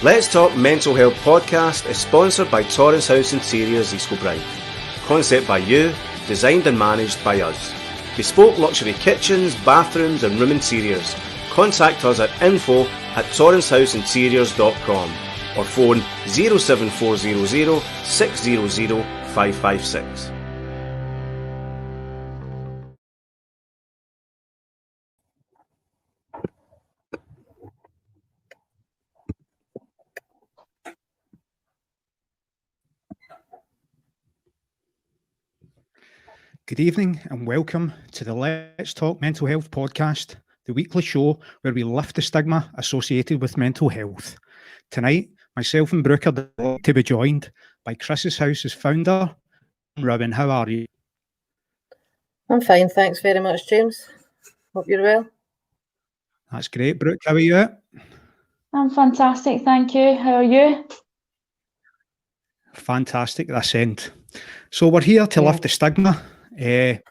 Let's Talk Mental Health podcast is sponsored by Torrance House Interiors East Kilbride. Concept by you, designed and managed by us. Bespoke luxury kitchens, bathrooms and room interiors. Contact us at info@torrancehouseinteriors.com or phone 07400 600 556. Good evening and welcome to the Let's Talk Mental Health podcast, the weekly show where we lift the stigma associated with mental health. Tonight, myself and Brooke are delighted to be joined by Chris's House's founder, Rowan. How are you? I'm fine, thanks very much, James. Hope you're well. That's great. Brooke, how are you? I'm fantastic, thank you. How are you? Fantastic, this end. So we're here to lift the stigma. 8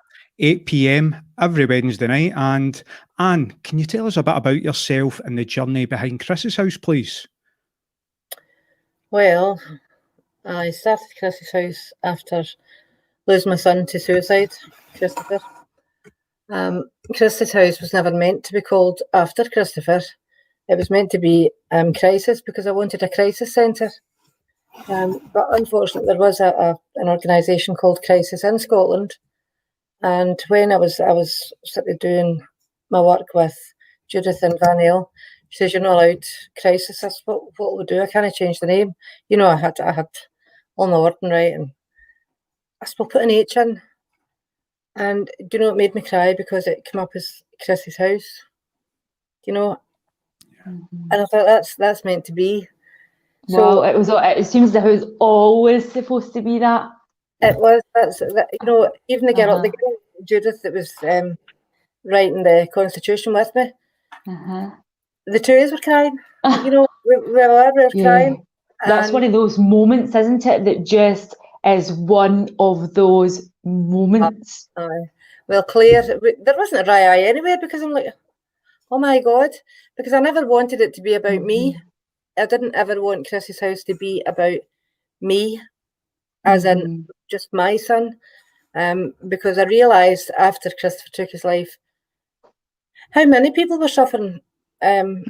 p.m. every Wednesday night. And Anne, can you tell us a bit about yourself and the journey behind Chris's House, please? Well, I started Chris's House after losing my son to suicide, Christopher. Chris's House was never meant to be called after Christopher. It was meant to be crisis because I wanted a crisis centre. But unfortunately, there was an organisation called Crisis in Scotland. And when I was sort of doing my work with Judith and Van Ale, she says, "You're not allowed crisis." That's what we'll do. I can't change the name. You know, I had all my wording right, and I suppose put an H in. And do you know it made me cry because it came up as Chris's House. You know, and I thought that's meant to be. So it seems that it was always supposed to be that. It was. You know, even the girl, Judith, that was writing the Constitution with me. The two of us were crying. You know, we were crying. That's one of those moments, isn't it? That just is one of those moments. Well, Claire, there wasn't a dry eye anywhere because I'm like, oh my God, because I never wanted it to be about me. I didn't ever want Chris's House to be about me, as in just my son, because I realised after Christopher took his life how many people were suffering from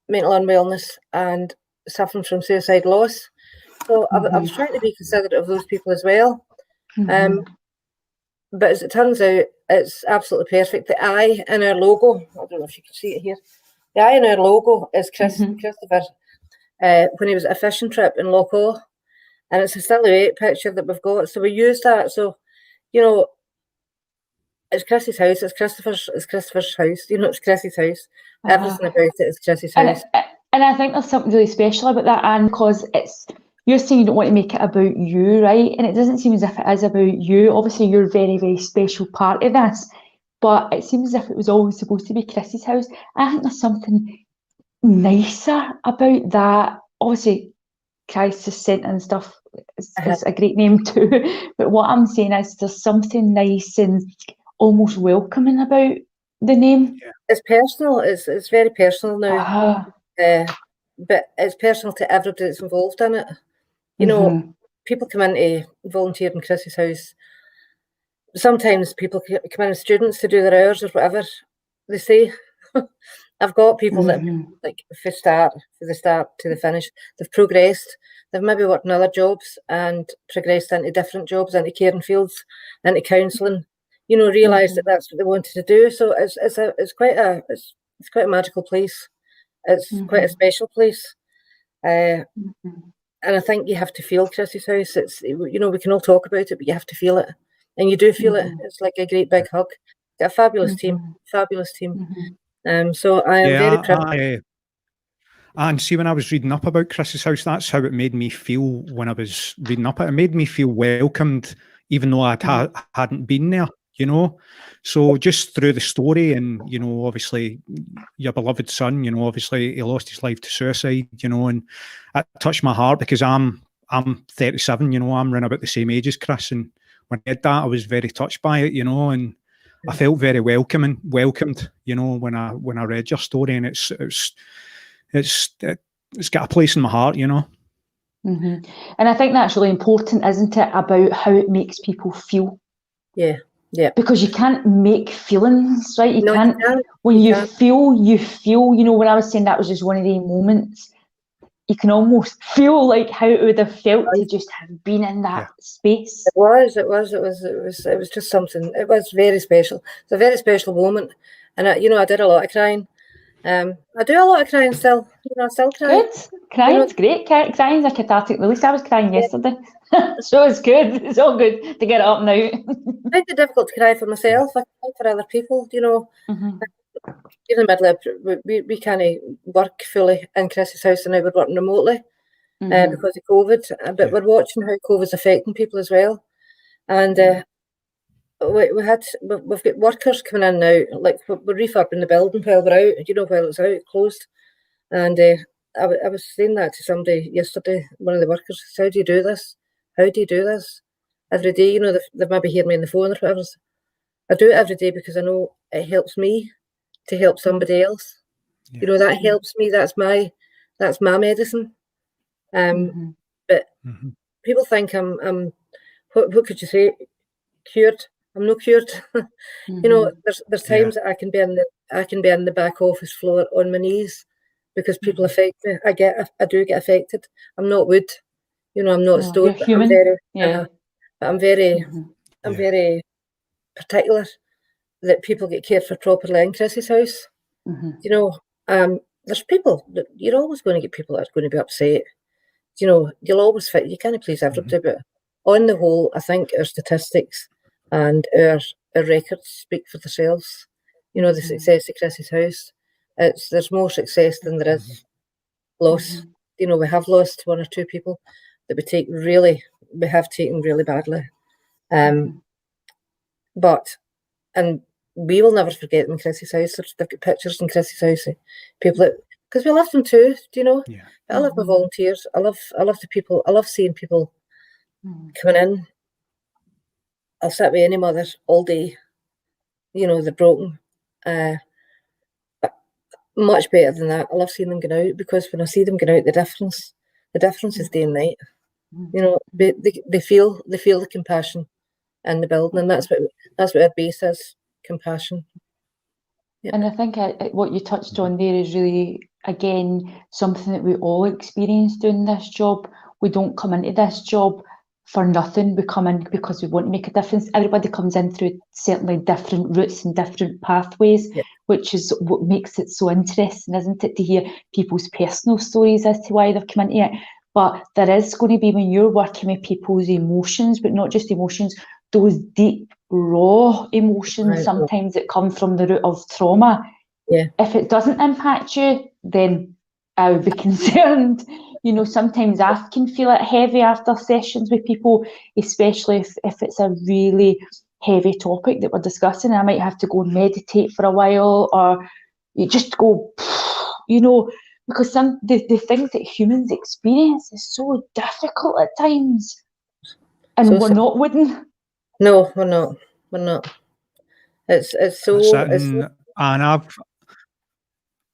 mental unwellness and suffering from suicide loss. So I was trying to be considerate of those people as well. But as it turns out, it's absolutely perfect. The eye in our logo, I don't know if you can see it here, the eye in our logo is Christopher when he was at a fishing trip in Loch Awe. And it's a silhouette picture that we've got. So we use that. So, you know, it's Chris's House, it's Christopher's house. You know, it's Chris's House. Everything about it is Chris's house. And I think there's something really special about that, Anne, because you're saying you don't want to make it about you, right? And it doesn't seem as if it is about you. Obviously, you're a very, very special part of this. But it seems as if it was always supposed to be Chris's House. I think there's something nicer about that. Obviously, Crisis Centre and stuff is a great name too, but what I'm saying is there's something nice and almost welcoming about the name. It's personal. It's very personal now, but it's personal to everybody that's involved in it. You know, people come in to volunteer in Chris's House. Sometimes people come in as students to do their hours or whatever they say. I've got people that, like, from the start to the finish, they've progressed. They've maybe worked in other jobs and progressed into different jobs, into caring fields, into counselling. You know, realised that that's what they wanted to do. So it's quite a magical place. It's quite a special place, and I think you have to feel Chris's House. It's, you know, we can all talk about it, but you have to feel it, and you do feel it. It's like a great big hug. Got a fabulous team. So I am very proud. And see, when I was reading up about Chris's House, that's how it made me feel when I was reading up. It made me feel welcomed, even though I hadn't been there, you know. So just through the story and, you know, obviously your beloved son, you know, obviously he lost his life to suicide, you know, and it touched my heart because I'm 37, you know, I'm around about the same age as Chris. And when I did that, I was very touched by it, you know, and I felt very welcomed, you know, when I read your story, and it's it's got a place in my heart, you know. And I think that's really important, isn't it, about how it makes people feel? Yeah. Because you can't make feelings, right? You can't. When you feel, you feel. You know, when I was saying that was just one of the moments, you can almost feel like how it would have felt to just have been in that space. It was just something. It was very special. It's a very special moment, and I did a lot of crying. I do a lot of crying still. I still cry. Good. Crying's great. Crying's a cathartic release. I was crying yesterday. So it's good. It's all good to get it up now. I find it difficult to cry for myself. I cry for other people, In the middle of we can't work fully in Chris's house, and now we're working remotely because of COVID. But we're watching how COVID's affecting people as well. And we've got workers coming in now. Like we're refurbing the building while we're out. While it's out closed. And I was saying that to somebody yesterday. One of the workers said, "How do you do this? How do you do this every day?" They maybe hear me on the phone or whatever. I do it every day because I know it helps me to help somebody else. That helps me. That's my medicine. But people think I'm what could you say, cured? I'm not cured. There's times that I can be in the back office floor on my knees because people affect me. I do get affected. I'm not wood. I'm not stone. You're human. I'm very particular that people get cared for properly in Chris's house. There's people that you're always going to get people that are going to be upset. You'll always fit. You can't please everybody, but on the whole, I think our statistics and our records speak for themselves. The success of Chris's house. There's more success than there is loss. We have lost one or two people that we have taken really badly. But we will never forget them in Chris's house. They've got pictures in Chris's house of people because we love them too, Yeah. I love my volunteers. I love the people. I love seeing people coming in. I'll sit with any mother all day. They're broken. But much better than that. I love seeing them going out because when I see them going out, the difference is day and night. They feel the compassion in the building, and that's what our base is. Compassion. And I think what you touched on there is really, again, something that we all experience doing this job. We don't come into this job for nothing. We come in because we want to make a difference. Everybody comes in through certainly different routes and different pathways, which is what makes it so interesting, isn't it, to hear people's personal stories as to why they've come into it. But there is going to be, when you're working with people's emotions, but not just emotions, those deep, raw emotions sometimes that come from the root of trauma. If it doesn't impact you, then I would be concerned. Sometimes I can feel it heavy after sessions with people, especially if it's a really heavy topic that we're discussing. I might have to go and meditate for a while, or you just go, because the things that humans experience is so difficult at times, and we're not wooden. No, we're not. We're not. It's so. And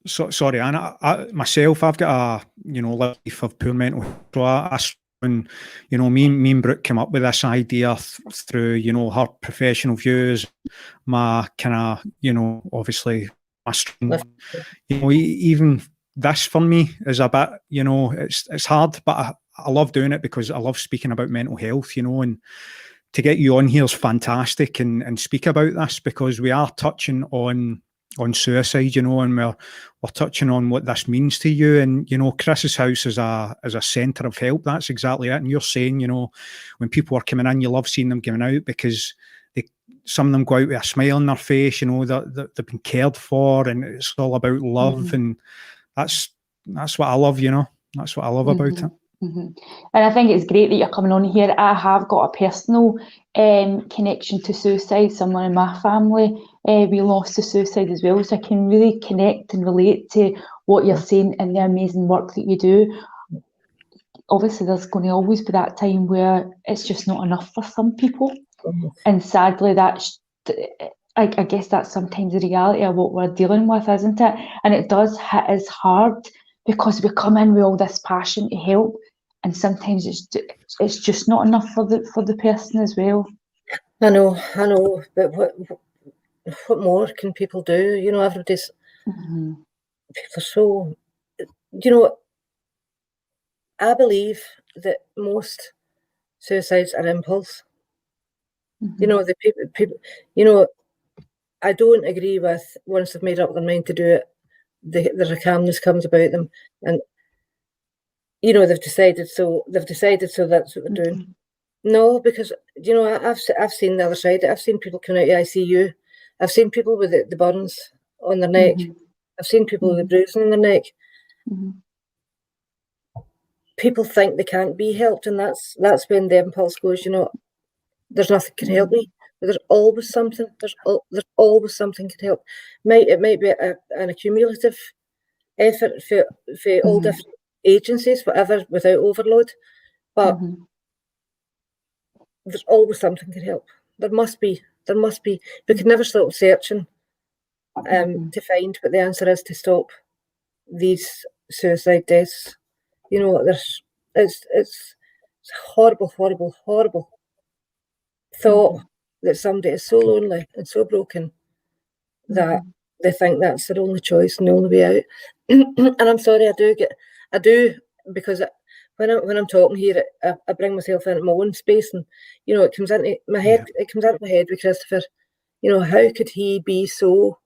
sorry, Anna. Myself, I've got a life of poor mental health. So me and Brooke came up with this idea through her professional views, my kind of obviously my strength. Even this for me is a bit it's hard, but I love doing it because I love speaking about mental health. And to get you on here is fantastic and speak about this because we are touching on suicide, and we're touching on what this means to you. And Chris's house is a centre of help. That's exactly it. And you're saying, when people are coming in, you love seeing them coming out because some of them go out with a smile on their face. That they've been cared for, and it's all about love, and that's what I love. That's what I love about it. And I think it's great that you're coming on here. I have got a personal connection to suicide. Someone in my family we lost to suicide as well, so I can really connect and relate to what you're saying and the amazing work that you do. Obviously there's going to always be that time where it's just not enough for some people, and sadly I guess that's sometimes the reality of what we're dealing with, isn't it? And it does hit us hard because we come in with all this passion to help, and sometimes it's just not enough for the person as well. I know, but what more can people do? You know, everybody's people are so. You know, I believe that most suicides are impulse. You know, the people. You know, I don't agree with once they've made up their mind to do it, there's a calmness comes about them, and you know they've decided. So that's what they're doing. No, because you know I've seen the other side. I've seen people coming out of ICU. I've seen people with the burns on their neck. I've seen people with the bruising on their neck. People think they can't be helped, and that's when the impulse goes. You know, there's nothing can help me. But there's always something. There's always something can help. It might be an accumulative effort for all different agencies, whatever, without overload. But there's always something can help. There must be. We can never stop searching to find what the answer is to stop these suicide deaths. You know, it's horrible thought that somebody is so lonely and so broken that they think that's their only choice and the only way out. And I'm sorry, I do because when I'm talking here, I bring myself into my own space, and you know, it comes into my head. It comes into my head with Christopher. You know, how could he be so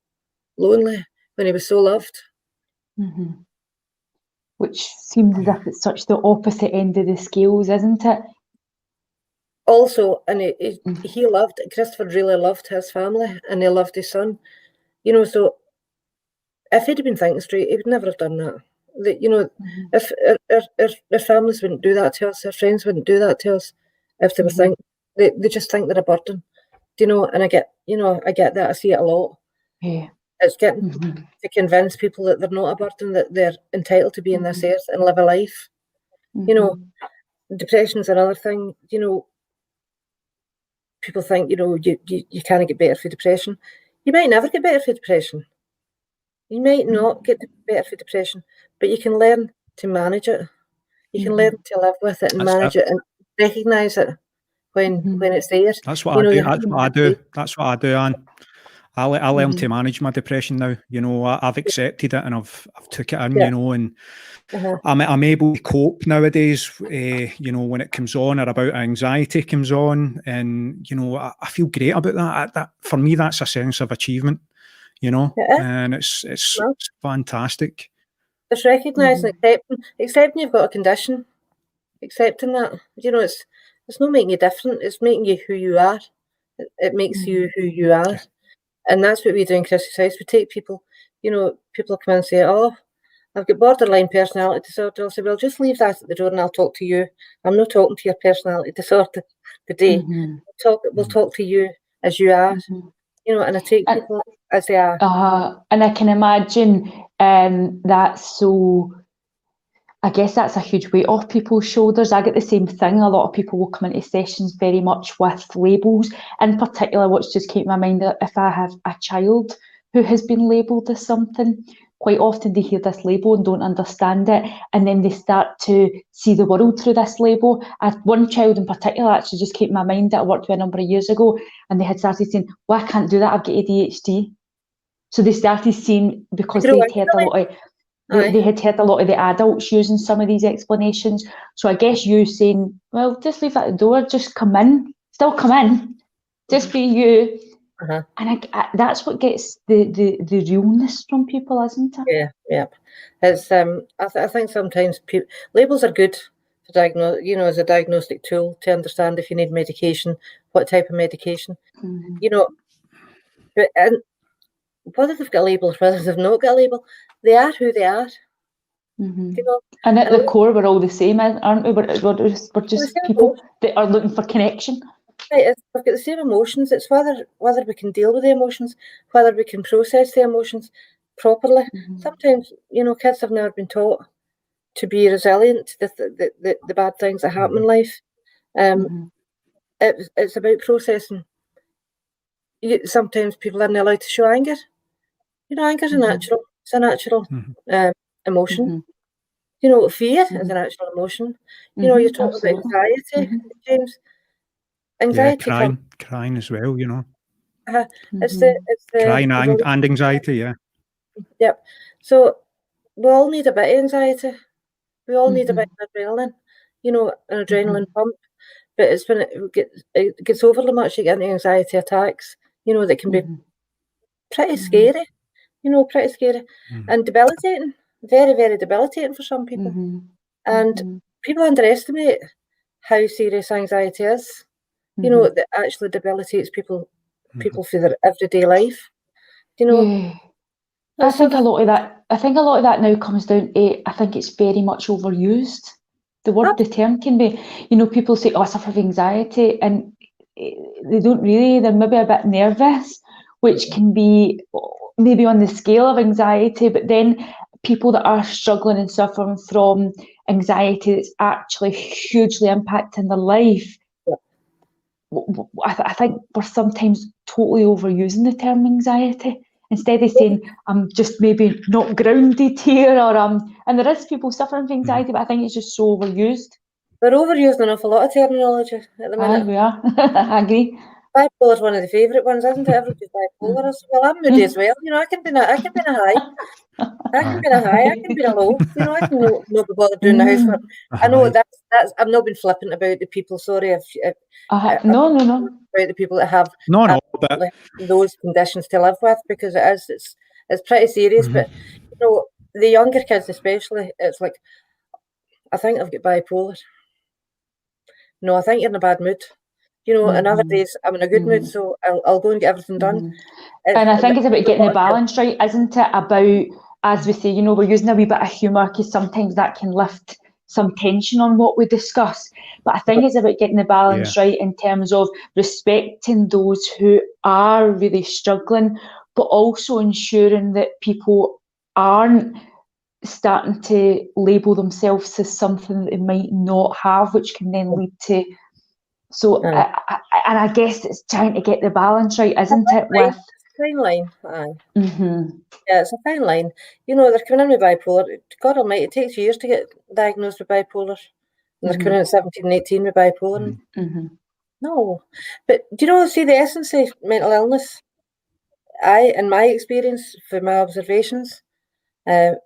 lonely when he was so loved? Which seems as if it's such the opposite end of the scales, isn't it? Also, and he loved, Christopher really loved his family, and he loved his son. You know, so if he'd have been thinking straight, he would never have done that. You know, if our families wouldn't do that to us, our friends wouldn't do that to us, if they were think they just think they're a burden. Do you know? And I get that. I see it a lot. Yeah. It's getting to convince people that they're not a burden, that they're entitled to be in this earth and live a life. You know, depression's another thing. You know, people think, you know, you can't get better for depression. You might never get better for depression. You might not get better for depression, but you can learn to manage it. You can learn to live with it and manage it and recognise it when it's there. That's what I do. That's what I do, Anne. I learn to manage my depression now. You know, I've accepted it and I've took it in. You know, and I'm able to cope nowadays. You know, when it comes on or about anxiety comes on, and you know, I feel great about that. That for me, that's a sense of achievement. You know, and it's fantastic. It's recognising, accepting you've got a condition, accepting that. You know, it's not making you different. It's making you who you are. It makes you who you are. And that's what we do in Chrissy's House. We take people, you know, people come in and say, oh, I've got borderline personality disorder. I'll say, well, just leave that at the door and I'll talk to you. I'm not talking to your personality disorder today. We'll talk to you as you are. You know, and I take people as they are. And I can imagine that's so... I guess that's a huge weight off people's shoulders. I get the same thing. A lot of people will come into sessions very much with labels. In particular, what's just came to my mind, if I have a child who has been labelled as something, quite often they hear this label and don't understand it, and then they start to see the world through this label. One child in particular actually just came to my mind that I worked with a number of years ago, and they had started saying, well, I can't do that, I've got ADHD. So they started seeing, because they'd heard a lot of... They had heard a lot of the adults using some of these explanations. So I guess you saying, well, just leave that at the door, just come in, still come in, just be you. And that's what gets the realness from people, isn't it? Yeah. It's I think sometimes labels are good to diagnose, you know, as a diagnostic tool to understand if you need medication, what type of medication, you know. But and whether they've got a label or whether they've not got a label, they are who they are. You know? And at the core, we're all the same, aren't we? We're just people that are looking for connection. Right, we've got the same emotions. It's whether we can deal with the emotions, whether we can process the emotions properly. Sometimes, you know, kids have never been taught to be resilient to the bad things that happen in life. It's about processing. Sometimes people aren't allowed to show anger. You know, anger is natural. It's a natural emotion. You know, fear is an actual emotion. You know, you're talking about anxiety, James. Anxiety crying as well, you know. It's the crying and anxiety, yeah. Yep. So we all need a bit of anxiety. We all need a bit of adrenaline, you know, an adrenaline pump. But it's when it gets overly much, you get into anxiety attacks, you know, that can be pretty scary, you know, pretty scary and debilitating, very, very debilitating for some people. And people underestimate how serious anxiety is. You know, that actually debilitates people for their everyday life. You know, I think a lot of that now comes down to, I think it's very much overused. The term can be, you know, people say, oh, I suffer from anxiety, and they don't really, they're maybe a bit nervous, which can be maybe on the scale of anxiety, but then people that are struggling and suffering from anxiety that's actually hugely impacting their life, I think we're sometimes totally overusing the term anxiety. Instead of saying, I'm just maybe not grounded here, or and there is people suffering from anxiety, but I think it's just so overused. They're overusing an awful lot of terminology at the minute. We are. I agree. Bipolar is one of the favourite ones, isn't it? Everybody's bipolar. Well, I'm moody as well. You know, I can be in a high. I can be in a high. I can be in a low. You know, I can not be bothered doing the housework. I know that's. I'm not being flippant about the people. Sorry if no. About the people that have but those conditions to live with, because it's pretty serious. But you know, the younger kids especially, it's like, I think I've got bipolar. No, I think you're in a bad mood. You know, and other days I'm in a good mood, so I'll go and get everything done. And I think it's about getting the balance right, isn't it? About, as we say, you know, we're using a wee bit of humour because sometimes that can lift some tension on what we discuss. But I think it's about getting the balance right in terms of respecting those who are really struggling, but also ensuring that people aren't starting to label themselves as something that they might not have, which can then lead to. So, and I guess it's trying to get the balance right, isn't it? With fine line. Yeah, it's a fine line. You know, they're coming in with bipolar. God almighty, it takes years to get diagnosed with bipolar. And they're coming in at 17 and 18 with bipolar. No. But do you know, see, the essence of mental illness, in my experience, from my observations, and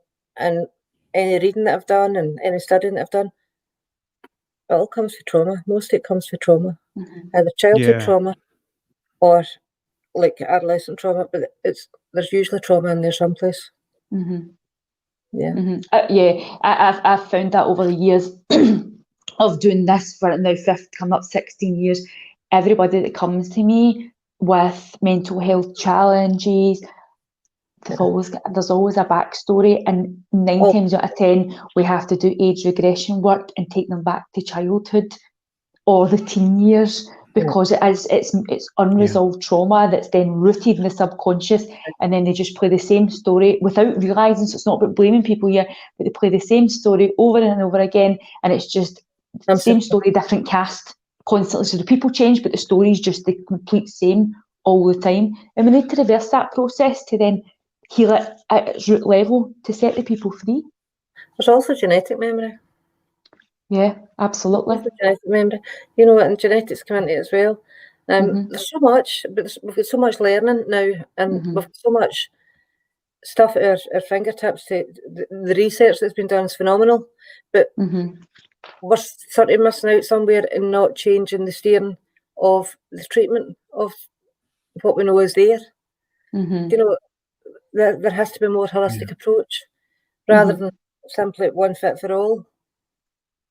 any reading that I've done and any studying that I've done, it all comes from trauma. Most of it comes from trauma. Either childhood trauma or like adolescent trauma, but there's usually trauma in there someplace. I've found that over the years of doing this for now, coming up 16 years. Everybody that comes to me with mental health challenges, there's always a backstory, and 9 times out of 10 we have to do age regression work and take them back to childhood or the teen years, because it's unresolved trauma that's then rooted in the subconscious, and then they just play the same story without realising. So it's not about blaming people here, but they play the same story over and over again, and it's just the same story, different cast constantly. So the people change, but the story is just the complete same all the time. And we need to reverse that process to then heal it at its root level to set the people free. There's also genetic memory. Yeah, absolutely. Genetic memory, you know, and genetics come into it as well. There's so much, but we've got so much learning now, and we've got so much stuff at our fingertips. The research that's been done is phenomenal, but we're sort of missing out somewhere in not changing the steering of the treatment of what we know is there. You know, there has to be a more holistic approach rather than simply one fit for all.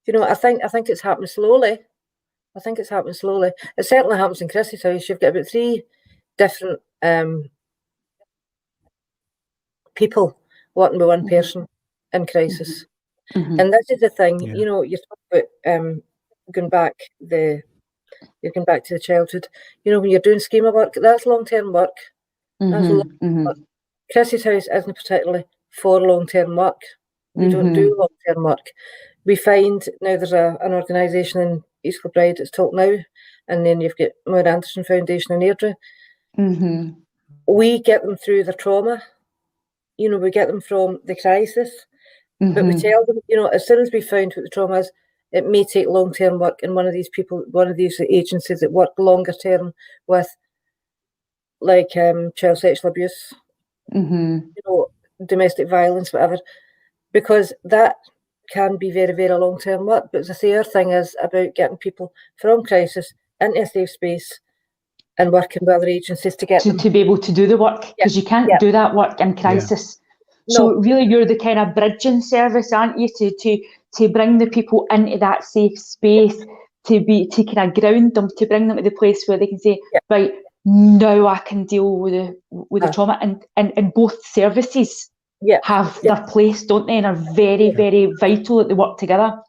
You know, I think it's happening slowly. It certainly happens in Chrissy's house. You've got about 3 different people working with one person in crisis. And this is the thing, you know, you're talking about going back to the childhood. You know, when you're doing schema work, that's long-term work. That's long-term work. Chrissy's house isn't particularly for long-term work. We don't do long-term work. We find now there's an organisation in East Kilbride that's Talk Now, and then you've got Moore Anderson Foundation in Airdrie. We get them through their trauma. You know, we get them from the crisis, But we tell them, as soon as we found what the trauma is, it may take long-term work, and one of these agencies that work longer term with, like child sexual abuse, domestic violence, whatever, because that can be very, very long-term work. But as I say, our thing is about getting people from crisis into a safe space and working with other agencies to get them to be able to do the work, because you can't do that work in crisis. So really, you're the kind of bridging service, aren't you, to bring the people into that safe space, to kind of ground them, to bring them to the place where they can say, right, now I can deal with the trauma, and both services have their place, don't they, and are very, very vital that they work together.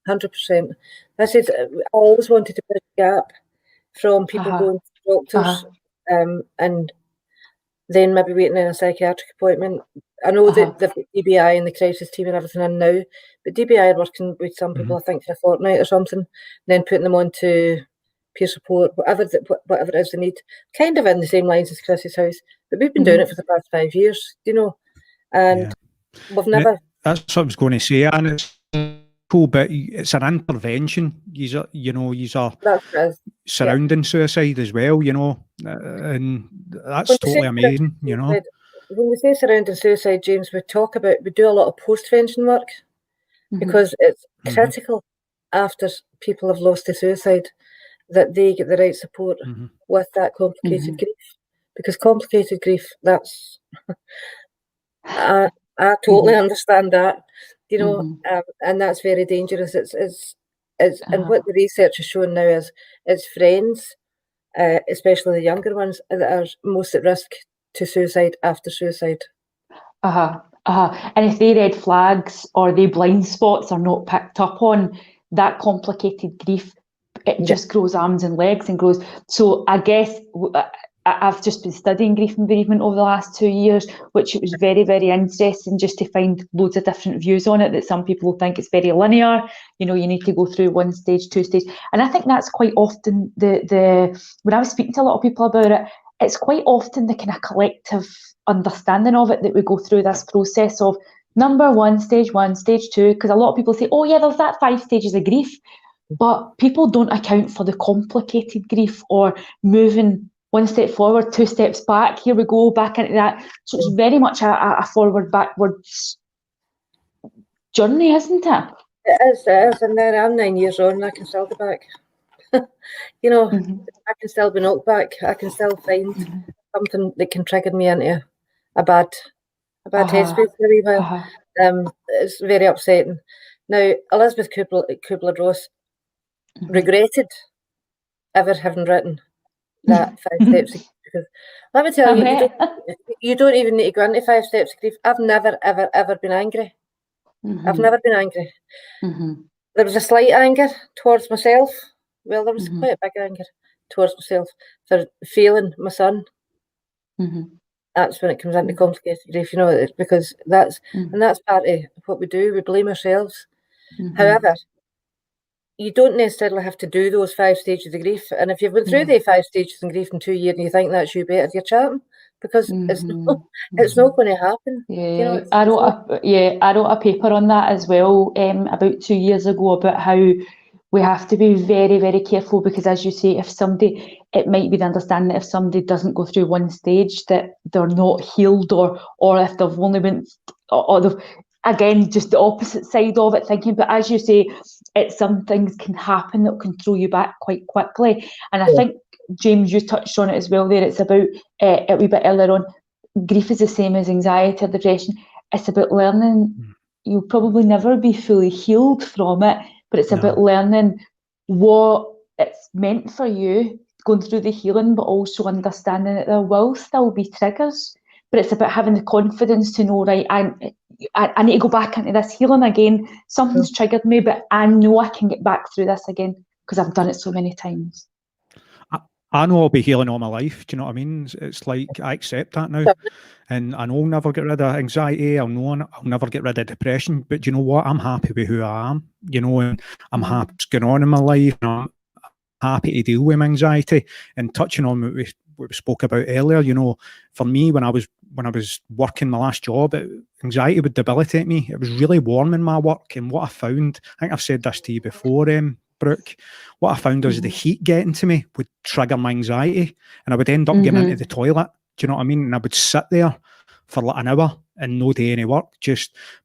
100%. I said I always wanted to bridge the gap from people going to doctors and then maybe waiting in a psychiatric appointment. I know that the DBI and the crisis team and everything in now, but DBI are working with some people, I think, for a fortnight or something, and then putting them on to peer support, whatever it is they need, kind of in the same lines as Chris's House. But we've been doing it for the past 5 years, and we've never... That's what I was going to say, and it's cool, but it's an intervention. These are surrounding suicide as well, and that's totally amazing, When we say surrounding suicide, James, we do a lot of post-vention work, because it's critical after people have lost to suicide that they get the right support with that complicated grief, because complicated grief, that's I totally understand that, and that's very dangerous. It's and what the research has shown now is it's friends, especially the younger ones, that are most at risk to suicide after suicide. And if they red flags or they blind spots are not picked up on, that complicated grief, it just grows arms and legs and grows. So I guess I've just been studying grief and bereavement over the last 2 years, which it was very, very interesting just to find loads of different views on it, that some people think it's very linear, you need to go through 1 stage, 2 stage. And I think that's quite often when I was speaking to a lot of people about it, it's quite often the kind of collective understanding of it that we go through this process of number 1, stage 1, stage 2, because a lot of people say, oh yeah, there's that 5 stages of grief, but people don't account for the complicated grief or moving 1 step forward, 2 steps back. Here we go, back into that. So it's very much a forward, backwards journey, isn't it? It is. And then I'm 9 years on and I can still go back. I can still be knocked back. I can still find something that can trigger me into a bad headspace for a wee while. It's very upsetting. Now, Elizabeth Kubler-Ross regretted ever having written that 5 steps of grief, because let me tell you, you don't even need to go into 5 steps of grief. I've never, ever, ever been angry. I've never been angry. There was a slight anger towards myself. Well, there was quite a big anger towards myself for failing my son. That's when it comes into complicated grief, because that's part of what we do. We blame ourselves. However, you don't necessarily have to do those 5 stages of grief. And if you've been through the 5 stages of grief in 2 years and you think that's you better, you're chatting, because it's not going to happen. I wrote a paper on that as well about 2 years ago, about how we have to be very, very careful, because as you say, it might be the understanding that if somebody doesn't go through 1 stage that they're not healed, or if they've only been, or they've, again, just the opposite side of it thinking. But as you say, some things can happen that can throw you back quite quickly. And I think, James, you touched on it as well there. It's about, a wee bit earlier on, grief is the same as anxiety or depression. It's about learning. You'll probably never be fully healed from it, but it's about learning what it's meant for you, going through the healing, but also understanding that there will still be triggers. But it's about having the confidence to know, right, I need to go back into this healing again. Something's triggered me, but I know I can get back through this again because I've done it so many times. I know I'll be healing all my life. Do you know what I mean? It's like, I accept that now. And I know I'll never get rid of anxiety. I'll never get rid of depression. But you know what? I'm happy with who I am, and I'm happy what's going on in my life. I'm happy to deal with my anxiety. And touching on what we spoke about earlier. You know, for me, when I was working my last job, anxiety would debilitate me. It was really warm in my work, and what I found, I think I've said this to you before, Brooke, what I found is the heat getting to me would trigger my anxiety, and I would end up getting into the toilet. Do you know what I mean? And I would sit there for like an hour and no do any work.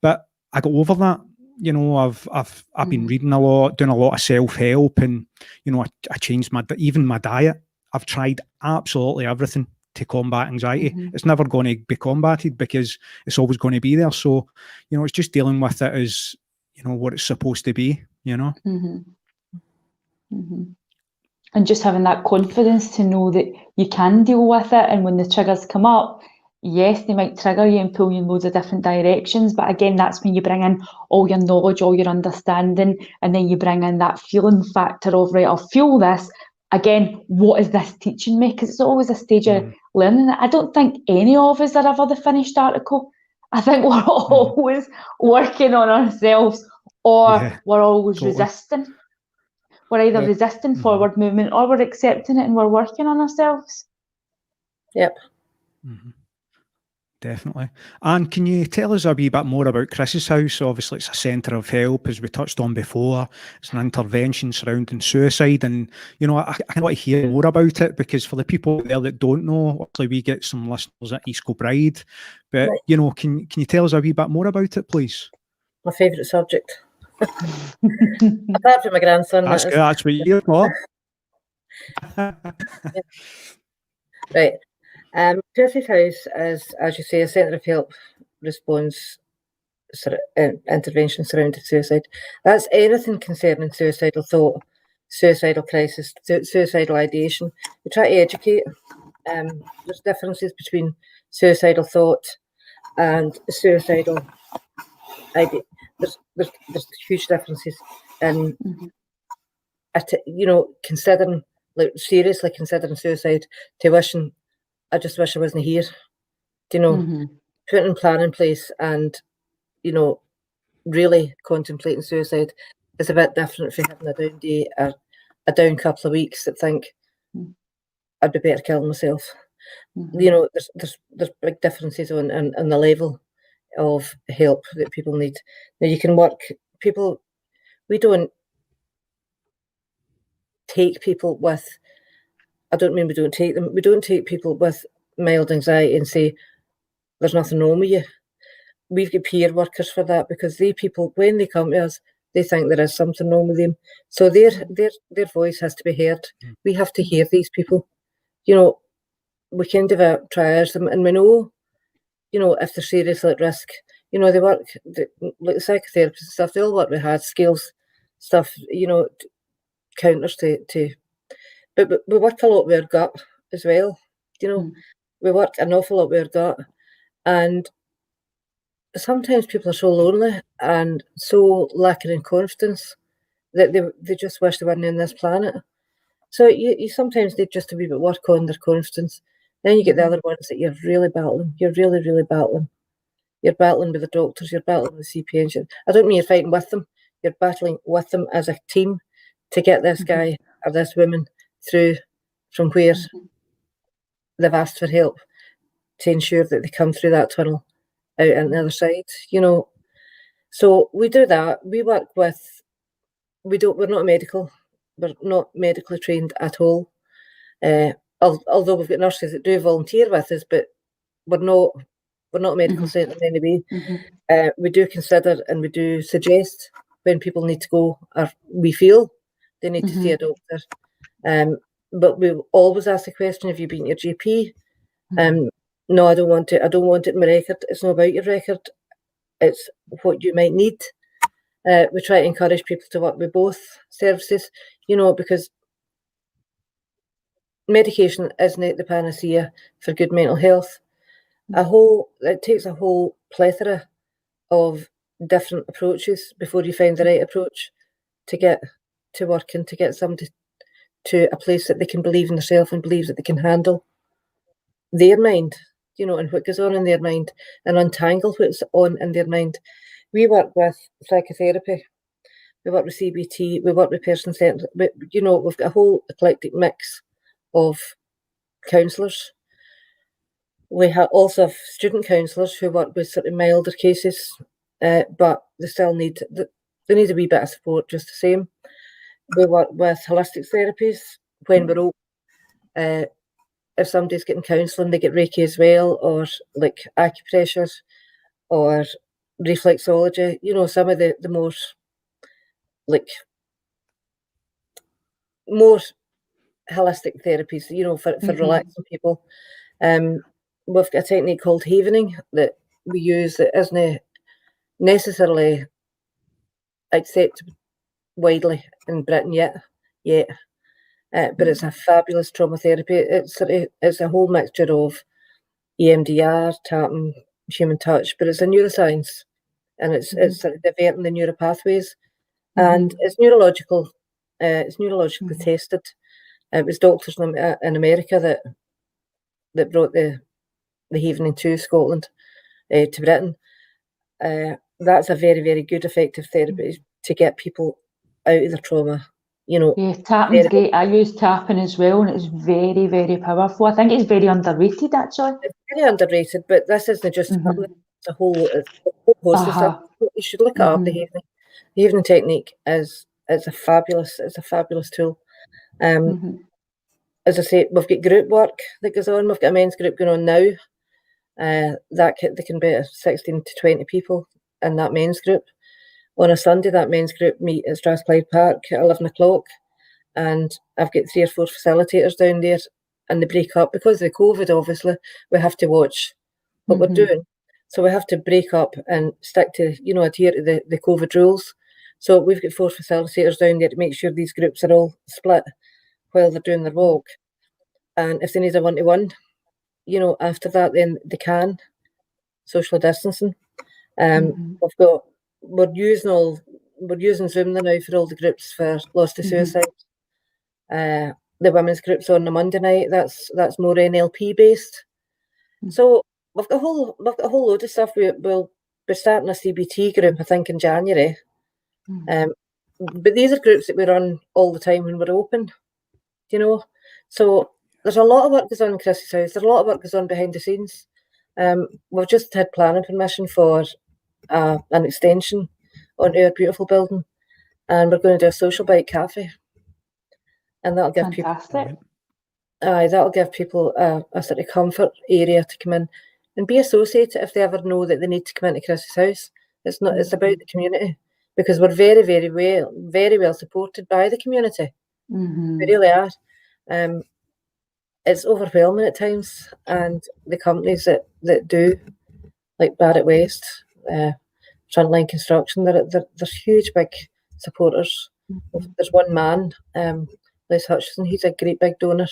But I got over that. You know, I've been reading a lot, doing a lot of self-help, and you know, I changed even my diet. I've tried absolutely everything to combat anxiety. It's never going to be combated because it's always going to be there. So, you know, it's just dealing with it as, you know, what it's supposed to be, you know. And just having that confidence to know that you can deal with it, and when the triggers come up, yes, they might trigger you and pull you in loads of different directions, but again, that's when you bring in all your knowledge, all your understanding, and then you bring in that feeling factor of, right, I'll feel this. Again, what is this teaching me? Because it's always a stage of learning. I don't think any of us are ever the finished article. I think we're always working on ourselves, or we're always resisting. We're either resisting forward movement, or we're accepting it and we're working on ourselves. Yep. Definitely. And can you tell us a wee bit more about Chris's house? Obviously, it's a centre of help, as we touched on before. It's an intervention surrounding suicide. And, you know, I want to hear more about it, because for the people there that don't know, obviously we get some listeners at East Kilbride. But, you know, can you tell us a wee bit more about it, please? My favourite subject. Apart from my grandson. That's good. That's what you're for. Right. Chris's house is, as you say, a centre of help, response, intervention surrounding suicide. That's anything concerning suicidal thought, suicidal crisis, suicidal ideation. We try to educate. There's differences between suicidal thought and suicidal idea. There's huge differences, and you know, seriously considering suicide, to wishing, I just wish I wasn't here. Do you know, putting a plan in place and, you know, really contemplating suicide is a bit different from having a down day or a down couple of weeks that think I'd be better killing myself. You know, there's big differences on the level of help that people need. Now, you can work people. We don't take people with. I don't mean we don't take them. We don't take people with mild anxiety and say there's nothing wrong with you. We've got peer workers for that, because they people, when they come to us, they think there is something wrong with them. So their voice has to be heard. We have to hear these people. You know, we can triage them, and we know, you know, if they're seriously at risk. You know, they work, like the psychotherapists and stuff, they all work with hard skills stuff, you know, counters to but we work a lot with our gut as well. You know, we work an awful lot with our gut, and sometimes people are so lonely and so lacking in confidence that they just wish they weren't on this planet. So you sometimes need just a wee bit work on their confidence. Then you get the other ones that you're really battling. You're really, really battling. You're battling with the doctors. You're battling with CPNs. I don't mean you're fighting with them. You're battling with them as a team to get this guy or this woman through from where they've asked for help, to ensure that they come through that tunnel out on the other side, you know. So we do that. We work with, we're not medical. We're not medically trained at all. Although we've got nurses that do volunteer with us, but we're not a medical centre in any way. We do consider and we do suggest when people need to go, or we feel they need to see a doctor. But we always ask the question, have you been to your GP? No, I don't want it. I don't want it in my record. It's not about your record. It's what you might need. We try to encourage people to work with both services, you know, because medication isn't the panacea for good mental health. It takes a whole plethora of different approaches before you find the right approach to get to work and to get somebody to a place that they can believe in themselves and believe that they can handle their mind, you know, and what goes on in their mind, and untangle what's on in their mind. We work with psychotherapy, we work with CBT, we work with person-centred, but, you know, we've got a whole eclectic mix of counsellors. We also have student counsellors who work with sort of milder cases, but they still need a wee bit of support just the same. We work with holistic therapies when we're open. If somebody's getting counselling, they get Reiki as well, or like acupressure or reflexology. Some of the more holistic therapies, for relaxing people. We've got a technique called havening that we use that isn't necessarily accepted widely in Britain yet. But it's a fabulous trauma therapy. It's a whole mixture of EMDR, tapping, human touch, but it's a neuroscience, and it's sort of diverting the neural pathways, and it's neurological. It's neurologically tested. It was doctors in America that brought the havening to Scotland, to Britain. That's a very, very good, effective therapy to get people out of their trauma. Yeah, tapping's great. I use tapping as well, and it's very, very powerful. I think it's very underrated, actually. It's very underrated, but this isn't just it's a whole host of stuff. You should look it up. The havening technique is a fabulous tool. As I say, we've got group work that goes on. We've got a men's group going on now. There can be 16 to 20 people in that men's group. On a Sunday, that men's group meet at Strathclyde Park at 11 o'clock, and I've got 3 or 4 facilitators down there, and they break up. Because of the COVID, obviously, we have to watch what we're doing. So we have to break up and stick to, adhere to the COVID rules. So we've got 4 facilitators down there to make sure these groups are all split while they're doing their walk. And if they need a one-to-one, after that, then they can, social distancing. We're using Zoom now for all the groups for lost to suicide. The women's group's on a Monday night. That's more NLP based. So we've got a whole load of stuff. We'll be starting a CBT group, I think, in January. But these are groups that we run all the time when we're open. So there's a lot of work goes on in Chris's house. There's a lot of work goes on behind the scenes. We've just had planning permission for an extension on our beautiful building, and we're going to do a social bike cafe, and that'll give people a sort of comfort area to come in and be associated if they ever know that they need to come into Chris's house. It's about the community, because we're very, very well supported by the community. We really are. It's overwhelming at times, and the companies that do, like Barrett West, Frontline Construction, they're huge big supporters. There's one man, Les Hutchison, he's a great big donor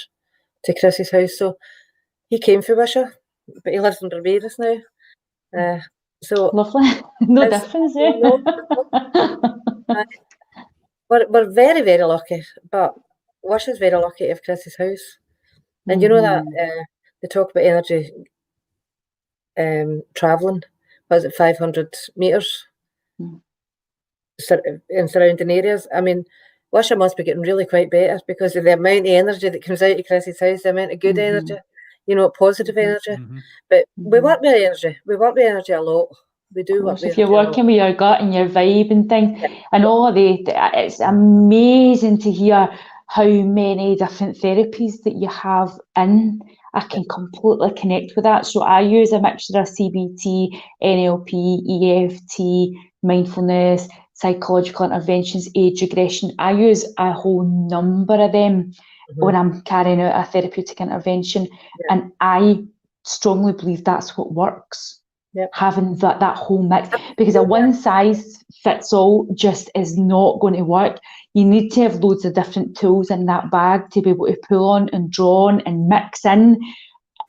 to Chris's house. So he came from Wishaw, but he lives in Barbados now. So lovely. No difference there. We're very, very lucky, but Wishaw's very lucky to have Chris's house. And that they talk about energy travelling. Was it 500 metres in surrounding areas? I mean, Wishaw must be getting really quite better because of the amount of energy that comes out of Chris's house, the amount of good energy, positive energy. But we work with energy. We work with energy a lot. We do work with energy. If you're working with your gut and your vibe and things, and all of it's amazing to hear how many different therapies that you have in. I can completely connect with that. So I use a mixture of CBT, NLP, EFT, mindfulness, psychological interventions, age regression. I use a whole number of them when I'm carrying out a therapeutic intervention. And I strongly believe that's what works. Having that whole mix, because a one size fits all just is not going to work. You need to have loads of different tools in that bag to be able to pull on and draw on and mix in.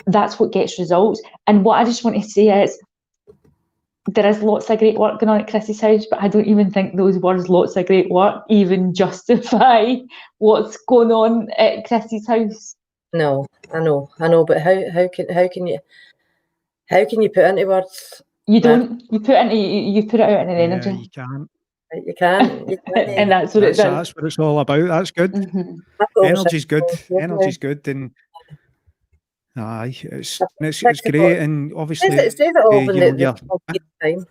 That's what gets results. And what I just want to say is there is lots of great work going on at Chris's house, but I don't even think those words, lots of great work, even justify what's going on at Chris's house. No, I know, but how can you put it into words? You don't. You put it out in an energy. You can't. You can. And that's what it does. That's what it's all about. That's good. Energy's good. Energy's good. And Aye, it's great, and obviously, it's it all when the time.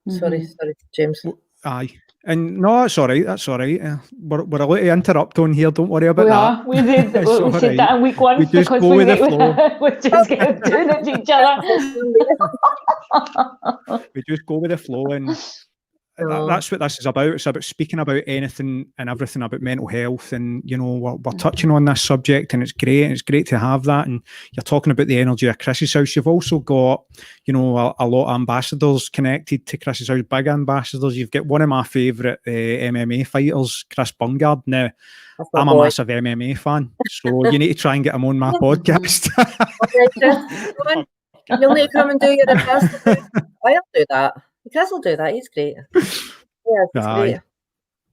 Sorry, James. Aye, and no, that's all right. We're allowed to interrupt on here. Don't worry about that. We did. We said that in week 1 just because go with the flow. we just kept doing it to each other. We just go with the flow, and that's what this is about. It's about speaking about anything and everything about mental health, and we're touching on this subject, and it's great. And it's great to have that. And you're talking about the energy of Chris's House. You've also got a lot of ambassadors connected to Chris's House, big ambassadors. You've got one of my favourite MMA fighters, Chris Bungard. Now, I'm a massive MMA fan, so you need to try and get him on my podcast. You'll need to come and do your ambassador. I'll do that. Chris will do that. He's great. Yeah, he's great.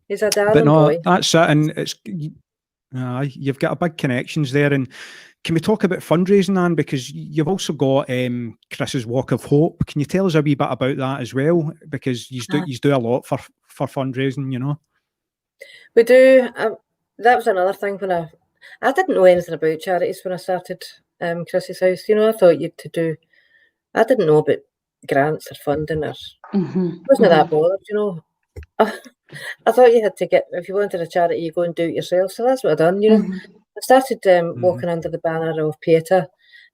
He's a darling boy. That's it, and you've got a big connections there. And can we talk about fundraising, Anne? Because you've also got Chris's Walk of Hope. Can you tell us a wee bit about that as well? Because you do a lot for fundraising. We do. That was another thing when I didn't know anything about charities when I started Chris's House. I thought you'd to do. I didn't know about grants or funding or wasn't that bothered, I thought you had to get, if you wanted a charity, you go and do it yourself. So that's what I've done. I started walking under the banner of PETA,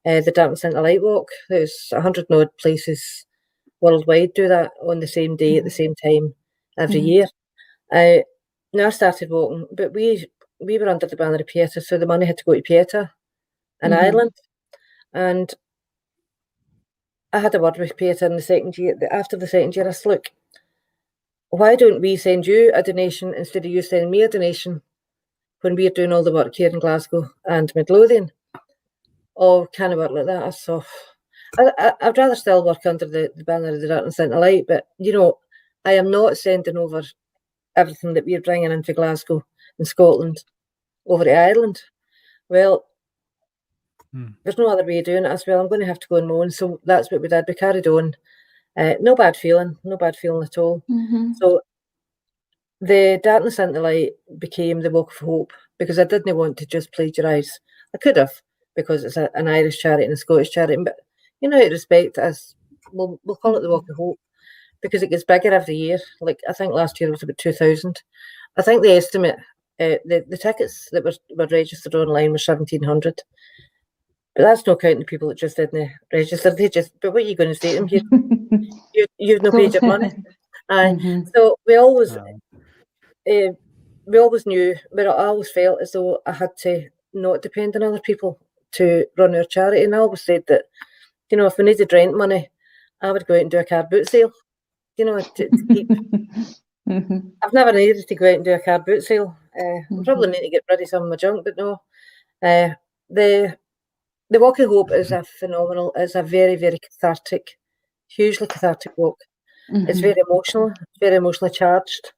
the Darkness into Light Walk. There's 100 and odd places worldwide do that on the same day at the same time every year. Now I started walking, but we were under the banner of PETA, so the money had to go to PETA in Ireland. And I had a word with PETA in the second year. After the second year, I said, look, why don't we send you a donation instead of you sending me a donation when we're doing all the work here in Glasgow and Midlothian? Or kind of work like that. So I'd rather still work under the banner of the Darkness into Light, but, I am not sending over everything that we're bringing into Glasgow and Scotland over to Ireland. Well, there's no other way of doing it as well. I'm going to have to go on my own. So that's what we did. We carried on. No bad feeling at all. So the Darkness into Light became the Walk of Hope because I didn't want to just plagiarise. I could have, because it's an Irish charity and a Scottish charity, but how to respect it as, we'll call it the Walk of Hope because it gets bigger every year. Like, I think last year it was about 2,000. I think the estimate, the tickets that were registered online were 1,700. But that's not counting the people that just didn't register. But what are you going to say to them? You've no paid your money. So we always knew, but I always felt as though I had to not depend on other people to run our charity. And I always said that, if we needed rent money, I would go out and do a car boot sale. To keep. I've never needed to go out and do a car boot sale. I probably need to get rid of some of my junk, but no. The Walk of Hope is it's a very, very cathartic, hugely cathartic walk. It's very emotional, very emotionally charged.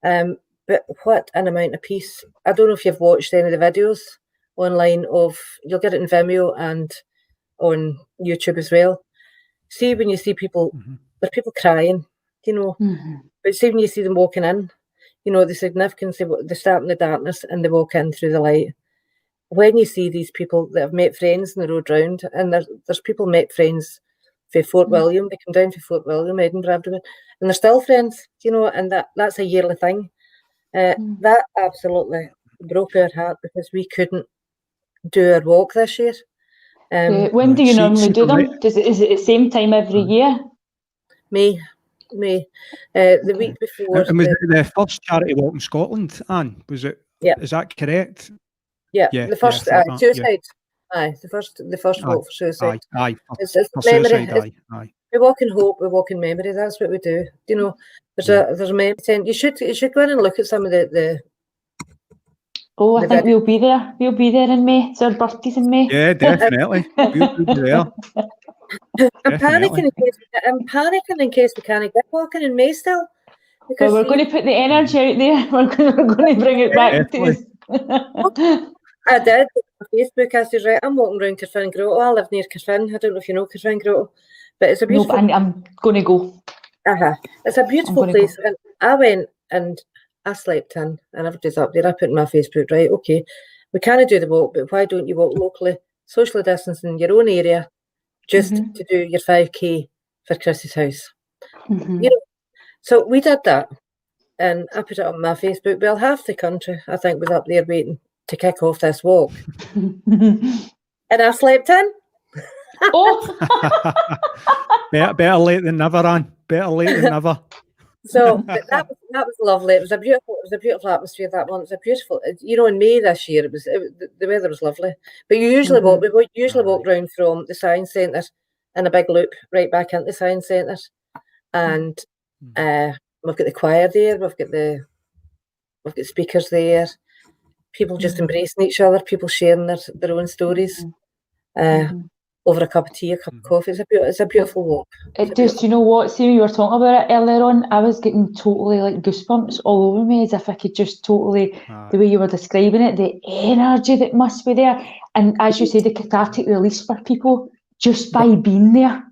But what an amount of peace. I don't know if you've watched any of the videos online you'll get it in Vimeo and on YouTube as well. See when you see people, there are people crying, but see when you see them walking in, the significance of they start in the darkness and they walk in through the light. When you see these people that have met friends in the road round, and there's people met friends for Fort William, they come down for Fort William, Edinburgh, everywhere, and they're still friends, and that's a yearly thing. That absolutely broke our heart because we couldn't do our walk this year. When do you normally do them? Is it the same time every year? May. The week before. And was it the first charity walk in Scotland, Anne? Was it? Yeah. Is that correct? Yeah, the first suicide. Aye, the first walk for suicide. Aye, it's memory. Aye. We walk in hope, we walk in memory. That's what we do. There's a memory tent. You should go in and look at some of the. Oh, I think we'll be there. We'll be there in May. It's our birthdays in May. Yeah, definitely. We'll be there. I'm panicking in case we can't get walking in May still. Because we're going to put the energy out there. We're going to bring it back to us. I did on Facebook. I said, right, I'm walking around Carfin Grotto. I live near Carfin. I don't know if you know Carfin Grotto, but it's a beautiful. No, but I'm going to go. It's a beautiful place. And I went and I slept in, and everybody's up there. I put in my Facebook, right, okay, we can't do the walk, but why don't you walk locally socially distance in your own area, just to do your 5K for Chris's house. You know, so we did that, and I put it on my Facebook. Well, half the country, I think, was up there waiting to kick off this walk, and I slept in. Oh, better late than never, Anne. Better late than never. So but that was lovely. It was a beautiful atmosphere that one. It was a beautiful, you know, in May this year. The weather was lovely. But you usually we usually walk round from the science centre in a big loop right back into the science centre, and we've got the choir there. We've got speakers there. People just embracing each other. People sharing their own stories. Over a cup of tea, a cup of coffee. It's a beautiful walk. it does. Do you know what? See, when you were talking about it earlier on, I was getting totally like goosebumps all over me, as if I could just totally, the way you were describing it, the energy that must be there. And as you say, the cathartic release for people just by being there.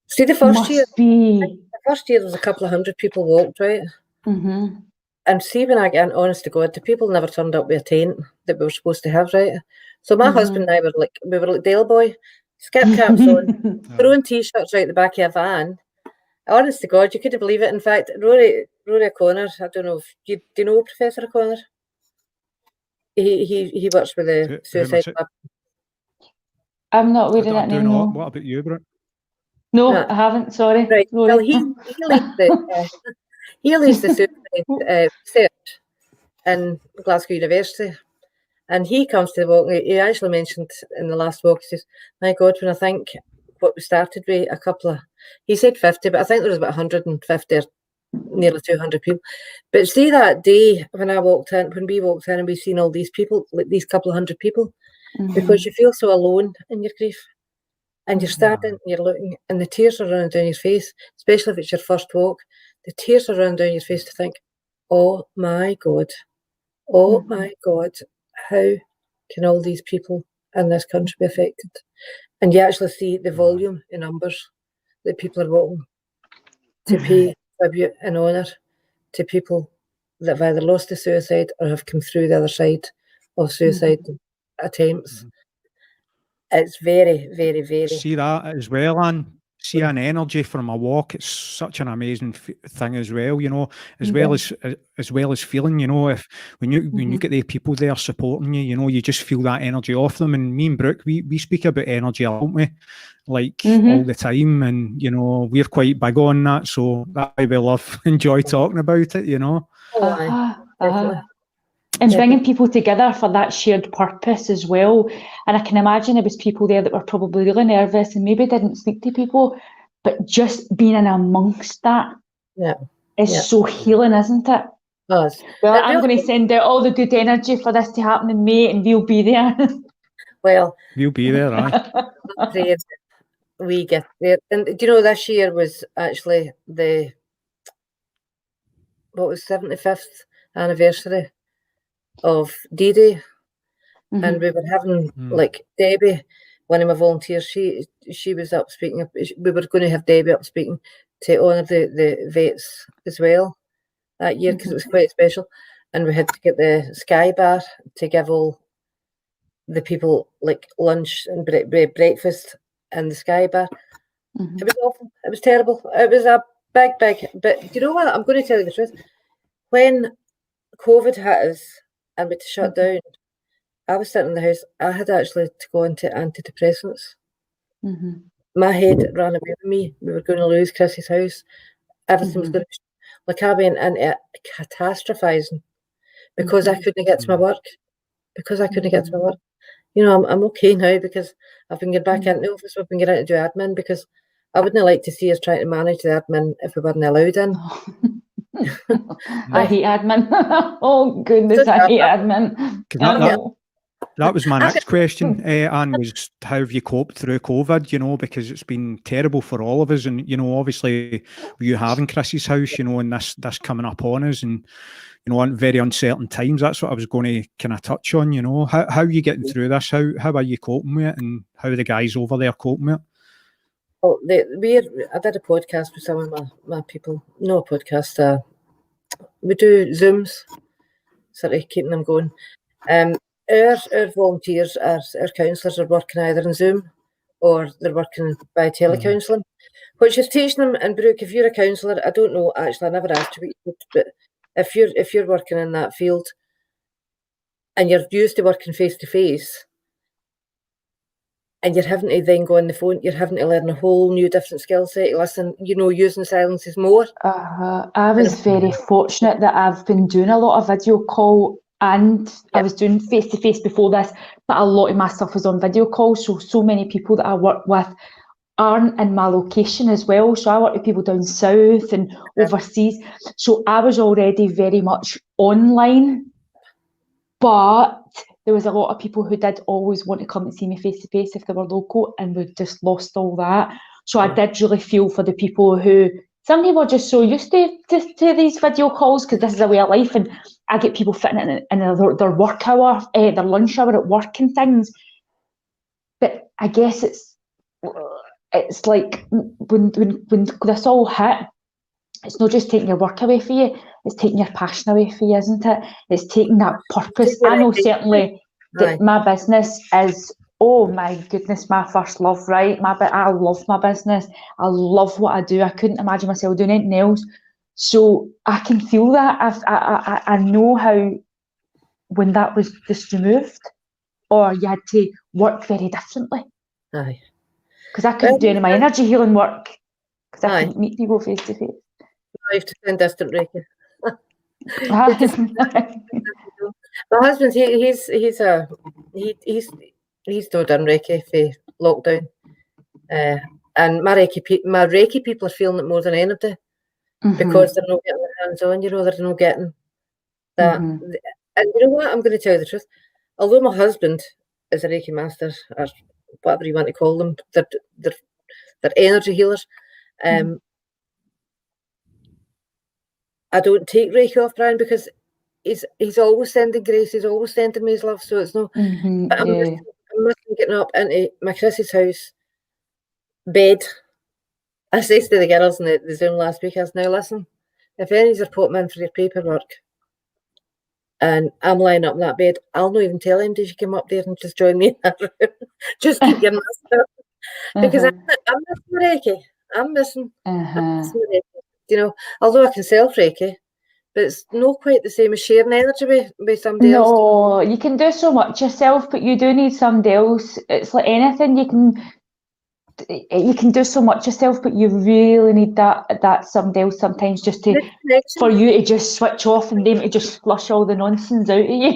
See, the first year be... was a couple of hundred people walked, right? And see, when I get in, honest to God, the people never turned up with a tent that we were supposed to have, right? So my husband and I were like Dale Boy, skip caps on, throwing t-shirts out the back of a van. Honest to God, you couldn't believe it. In fact, Rory O'Connor, I don't know if do you know Professor O'Connor? He works with the suicide lab. I'm not aware of that name. No. What about you, Brooke? No, I haven't. Sorry. Right. Rory. Well, he leads the suicide research in Glasgow University. And he comes to the walk, he actually mentioned in the last walk, he says, my God, when I think what we started with he said 50, but I think there was about 150 or nearly 200 people. But see that day when we walked in and we seen all these people, like these couple of hundred people, because you feel so alone in your grief. And you're standing and you're looking, and the tears are running down your face, especially if it's your first walk. The tears are running down your face to think, oh my God, how can all these people in this country be affected? And you actually see the volume in numbers that people are walking to pay tribute and honour to people that have either lost to suicide or have come through the other side of suicide attempts. It's very, very, very... See that as well, Anne. See an energy from a walk. It's such an amazing thing as well, you know, as well as feeling, you know, when you get the people there supporting you, you know, you just feel that energy off them. And me and Brooke, we speak about energy, don't we? Like all the time, and you know, we're quite big on that, so that's why we enjoy talking about it, you know. And bringing people together for that shared purpose as well. And I can imagine there was people there that were probably really nervous and maybe didn't speak to people, but just being in amongst that is so healing, isn't it? Well, I'm going to send out all the good energy for this to happen in May, and we'll be there. Well, we'll be there, right? We get there. And do you know, this year was actually the 75th anniversary of D-Day, and we were having like Debbie, one of my volunteers, she was up speaking. We were going to have Debbie up speaking to honour the vets as well that year, because it was quite special, and we had to get the Sky Bar to give all the people like lunch and breakfast in the Sky Bar. It was awful. It was terrible. It was a big, but do you know what? I'm going to tell you the truth. When COVID hit us and we had to shut down, I was sitting in the house. I had actually to go into antidepressants. My head ran away with me. We were going to lose Chris's house. Everything was going to be... Like, I went into catastrophising because I couldn't get to my work. You know, I'm okay now because I've been getting back into the office. I've been getting to do admin, because I wouldn't like to see us trying to manage the admin if we weren't allowed in. I hate admin. Oh goodness, I hate admin. That was my next question, Anne, was how have you coped through COVID, you know, because it's been terrible for all of us. And, you know, obviously you having Chris's house, you know, and this coming up on us, and, you know, on very uncertain times. That's what I was going to kind of touch on, you know. How are you getting through this? How are you coping with it, and how are the guys over there coping with it? Oh, I did a podcast with some of my people. No, a podcast. We do Zooms, sort of keeping them going. our volunteers, our counsellors are working either on Zoom or they're working by telecounselling, which is teaching them. And Brooke, if you're a counsellor, I don't know, actually, I never asked you, but if you're working in that field and you're used to working face to face, and you're having to then go on the phone, you're having to learn a whole new different skill set. Listen, using silences more. I was very fortunate that I've been doing a lot of video call, and I was doing face to face before this, but a lot of my stuff was on video call. So many people that I work with aren't in my location as well. So I work with people down south and overseas. So I was already very much online, but there was a lot of people who did always want to come and see me face to face if they were local, and we've just lost all that. So I did really feel for the people who, some people are just so used to these video calls because this is a way of life, and I get people fitting it in their work hour, their lunch hour at work and things. But I guess it's like when this all hit, it's not just taking your work away for you, it's taking your passion away for you, isn't it? It's taking that purpose. I know certainly that my business is, oh my goodness, my first love, right? I love my business. I love what I do. I couldn't imagine myself doing anything else. So I can feel that. I know how, when that was just removed, or you had to work very differently. Aye. Because I couldn't do any of my energy healing work because I couldn't meet people face to face. I have to send distant Reiki. My husband, he's no done Reiki for lockdown, and my Reiki people are feeling it more than anybody because they're not getting their hands on. They're not getting that. And you know what? I'm going to tell you the truth. Although my husband is a Reiki master, or whatever you want to call them, they're energy healers. I don't take Reiki off Brian because he's always sending grace, he's always sending me his love, so it's no. But I'm missing getting up into my Chris's house bed. I said to the girls in the Zoom last week, I was, now listen, if any of you are putting in for your paperwork and I'm lying up in that bed, I'll not even tell anybody you come up there and just join me in that room. Just keep your mask up. Because I'm missing Reiki. I'm missing Reiki. Although I can self Reiki, but it's not quite the same as sharing energy with somebody else. No, you can do so much yourself, but you do need somebody else. It's like anything, you can do so much yourself, but you really need that somebody else sometimes just for you to just switch off and them to just flush all the nonsense out of you.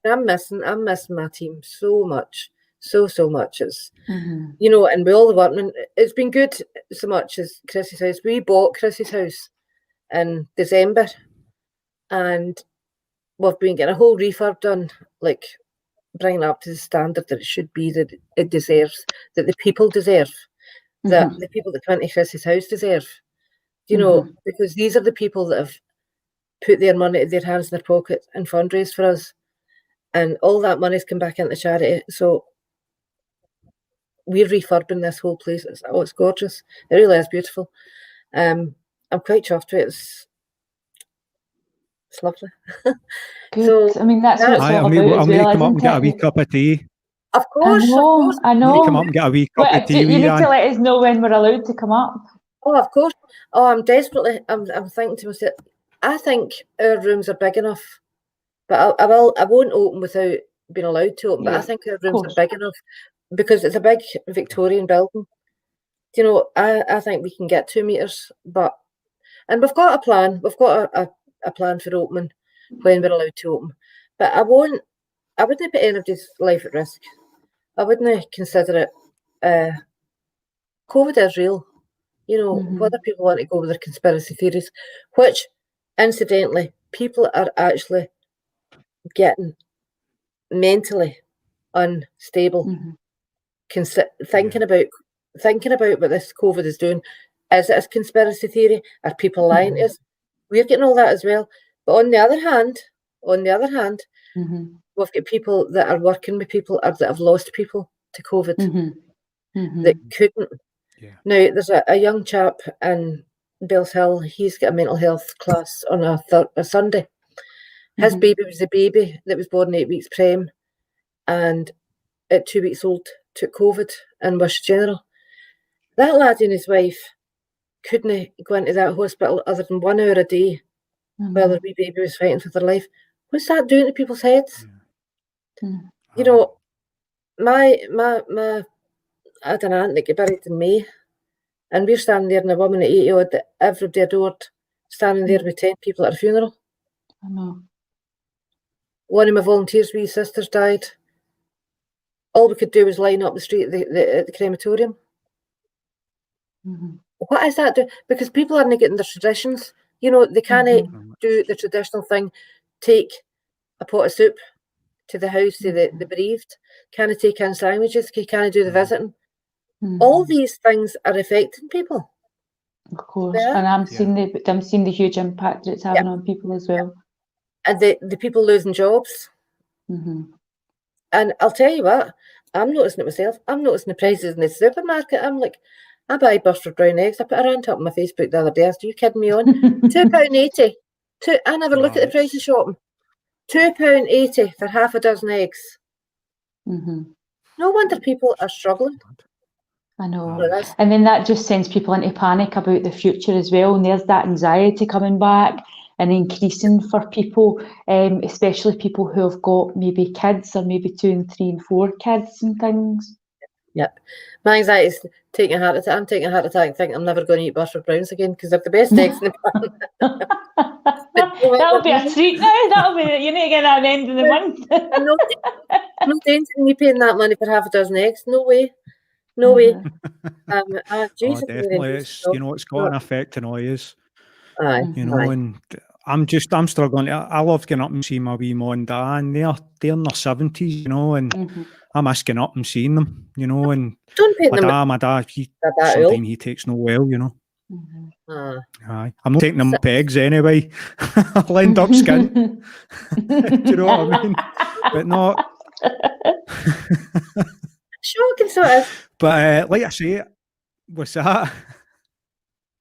I'm missing my team so much. So much. It's and with all the workmen, it's been good so much as Chris's house. We bought Chris's house in December, and we've been getting a whole refurb done, like bringing it up to the standard that it should be, that it deserves, that the people deserve, that the people that come into Chris's house deserve. Because these are the people that have put their money, their hands in their pocket and fundraised for us, and all that money's come back into charity. So we're refurbing this whole place. It's gorgeous. It really is beautiful. I'm quite chuffed with it. It's lovely. Good. So, I mean, that's what it's all about. I'm going to come up and get a wee cup of tea. Of course. I know. You come up and get a wee cup of tea. You need to let us know when we're allowed to come up. Oh, of course. Oh, I'm thinking to myself, I think our rooms are big enough, but I won't open without being allowed to open, but I think our rooms are big enough because it's a big Victorian building. I think we can get 2 meters, and we've got a plan. We've got a plan for opening when we're allowed to open. But I wouldn't put anybody's life at risk. I wouldn't consider it. COVID is real. Whether people want to go with their conspiracy theories, which, incidentally, people are actually getting mentally unstable. Thinking about what this COVID is doing. Is it a conspiracy theory? Are people lying to us? We're getting all that as well. But on the other hand, we've got people that are working with people that have lost people to COVID that couldn't. Yeah. Now, there's a young chap in Bells Hill. He's got a mental health class on a Sunday. His baby was a baby that was born 8 weeks prem, and at 2 weeks old took COVID in Wish General. That lad and his wife couldn't go into that hospital other than 1 hour a day while their wee baby was fighting for their life. What's that doing to people's heads? You know, I had an aunt that got buried in May, and we're standing there, and a woman at 80 odd that everybody adored, standing there with 10 people at her funeral. I know. One of my volunteers' wee sisters died. All we could do was line up the street at the crematorium. What is that? Because people aren't getting their traditions. You know, they can't do the traditional thing, take a pot of soup to the house to the bereaved, can't take in sandwiches, can't do the visiting. All these things are affecting people. Of course, and I'm seeing the huge impact that it's having on people as well. And the people losing jobs. And I'll tell you what, I'm noticing it myself. I'm noticing the prices in the supermarket. I'm like, I buy Bustard brown eggs. I put a rant up on my Facebook the other day. Are you kidding me on? £2.80. I never look at the prices shopping. £2.80 for half a dozen eggs. No wonder people are struggling. I know. And then that just sends people into panic about the future as well. And there's that anxiety coming back and increasing for people, especially people who have got maybe kids or maybe 2 and 3 and 4 kids and things. Yep. My anxiety is taking a heart attack. I'm taking a heart attack thinking I'm never going to eat Bustard browns again because they're the best eggs in the pan. That'll be a treat now. That'll be, you need to get that at the end of the month. I'm not dancing me paying that money for half a dozen eggs. No way. No way. Jesus, definitely. It's, you know, it's got an effect on all of us. You know, Aye. and I'm struggling. I love getting up and seeing my wee mum and dad, and they're in their 70s, you know, and I'm getting up and seeing them, you know, and my dad, sometimes he takes no well, you know. Aye. I'm not taking them pegs anyway. I'll end up skint. Do you know what I mean? But not. Shocking, sort of. But like I say, what's that?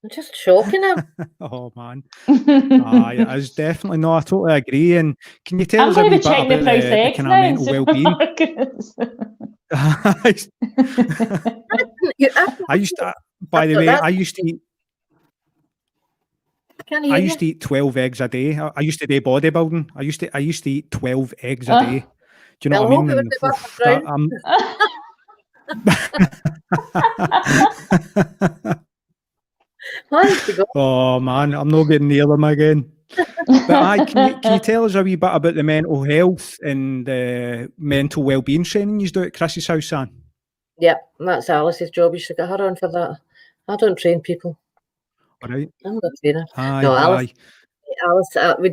I'm just shocking him. Oh man, it is definitely. No, I totally agree. And can you tell us a wee bit about the kind of mental well-being? I used to, by the way, I used to eat 12 eggs a day. I used to do bodybuilding. I used to eat 12 eggs a day. Do you know what I mean? Oh man, I'm not getting near them again. But can you tell us a wee bit about the mental health and the mental well-being training you do at Chris's house, Sam? Yeah, that's Alice's job. You should get her on for that. I don't train people. All right. I'm not a trainer. No, Alice, we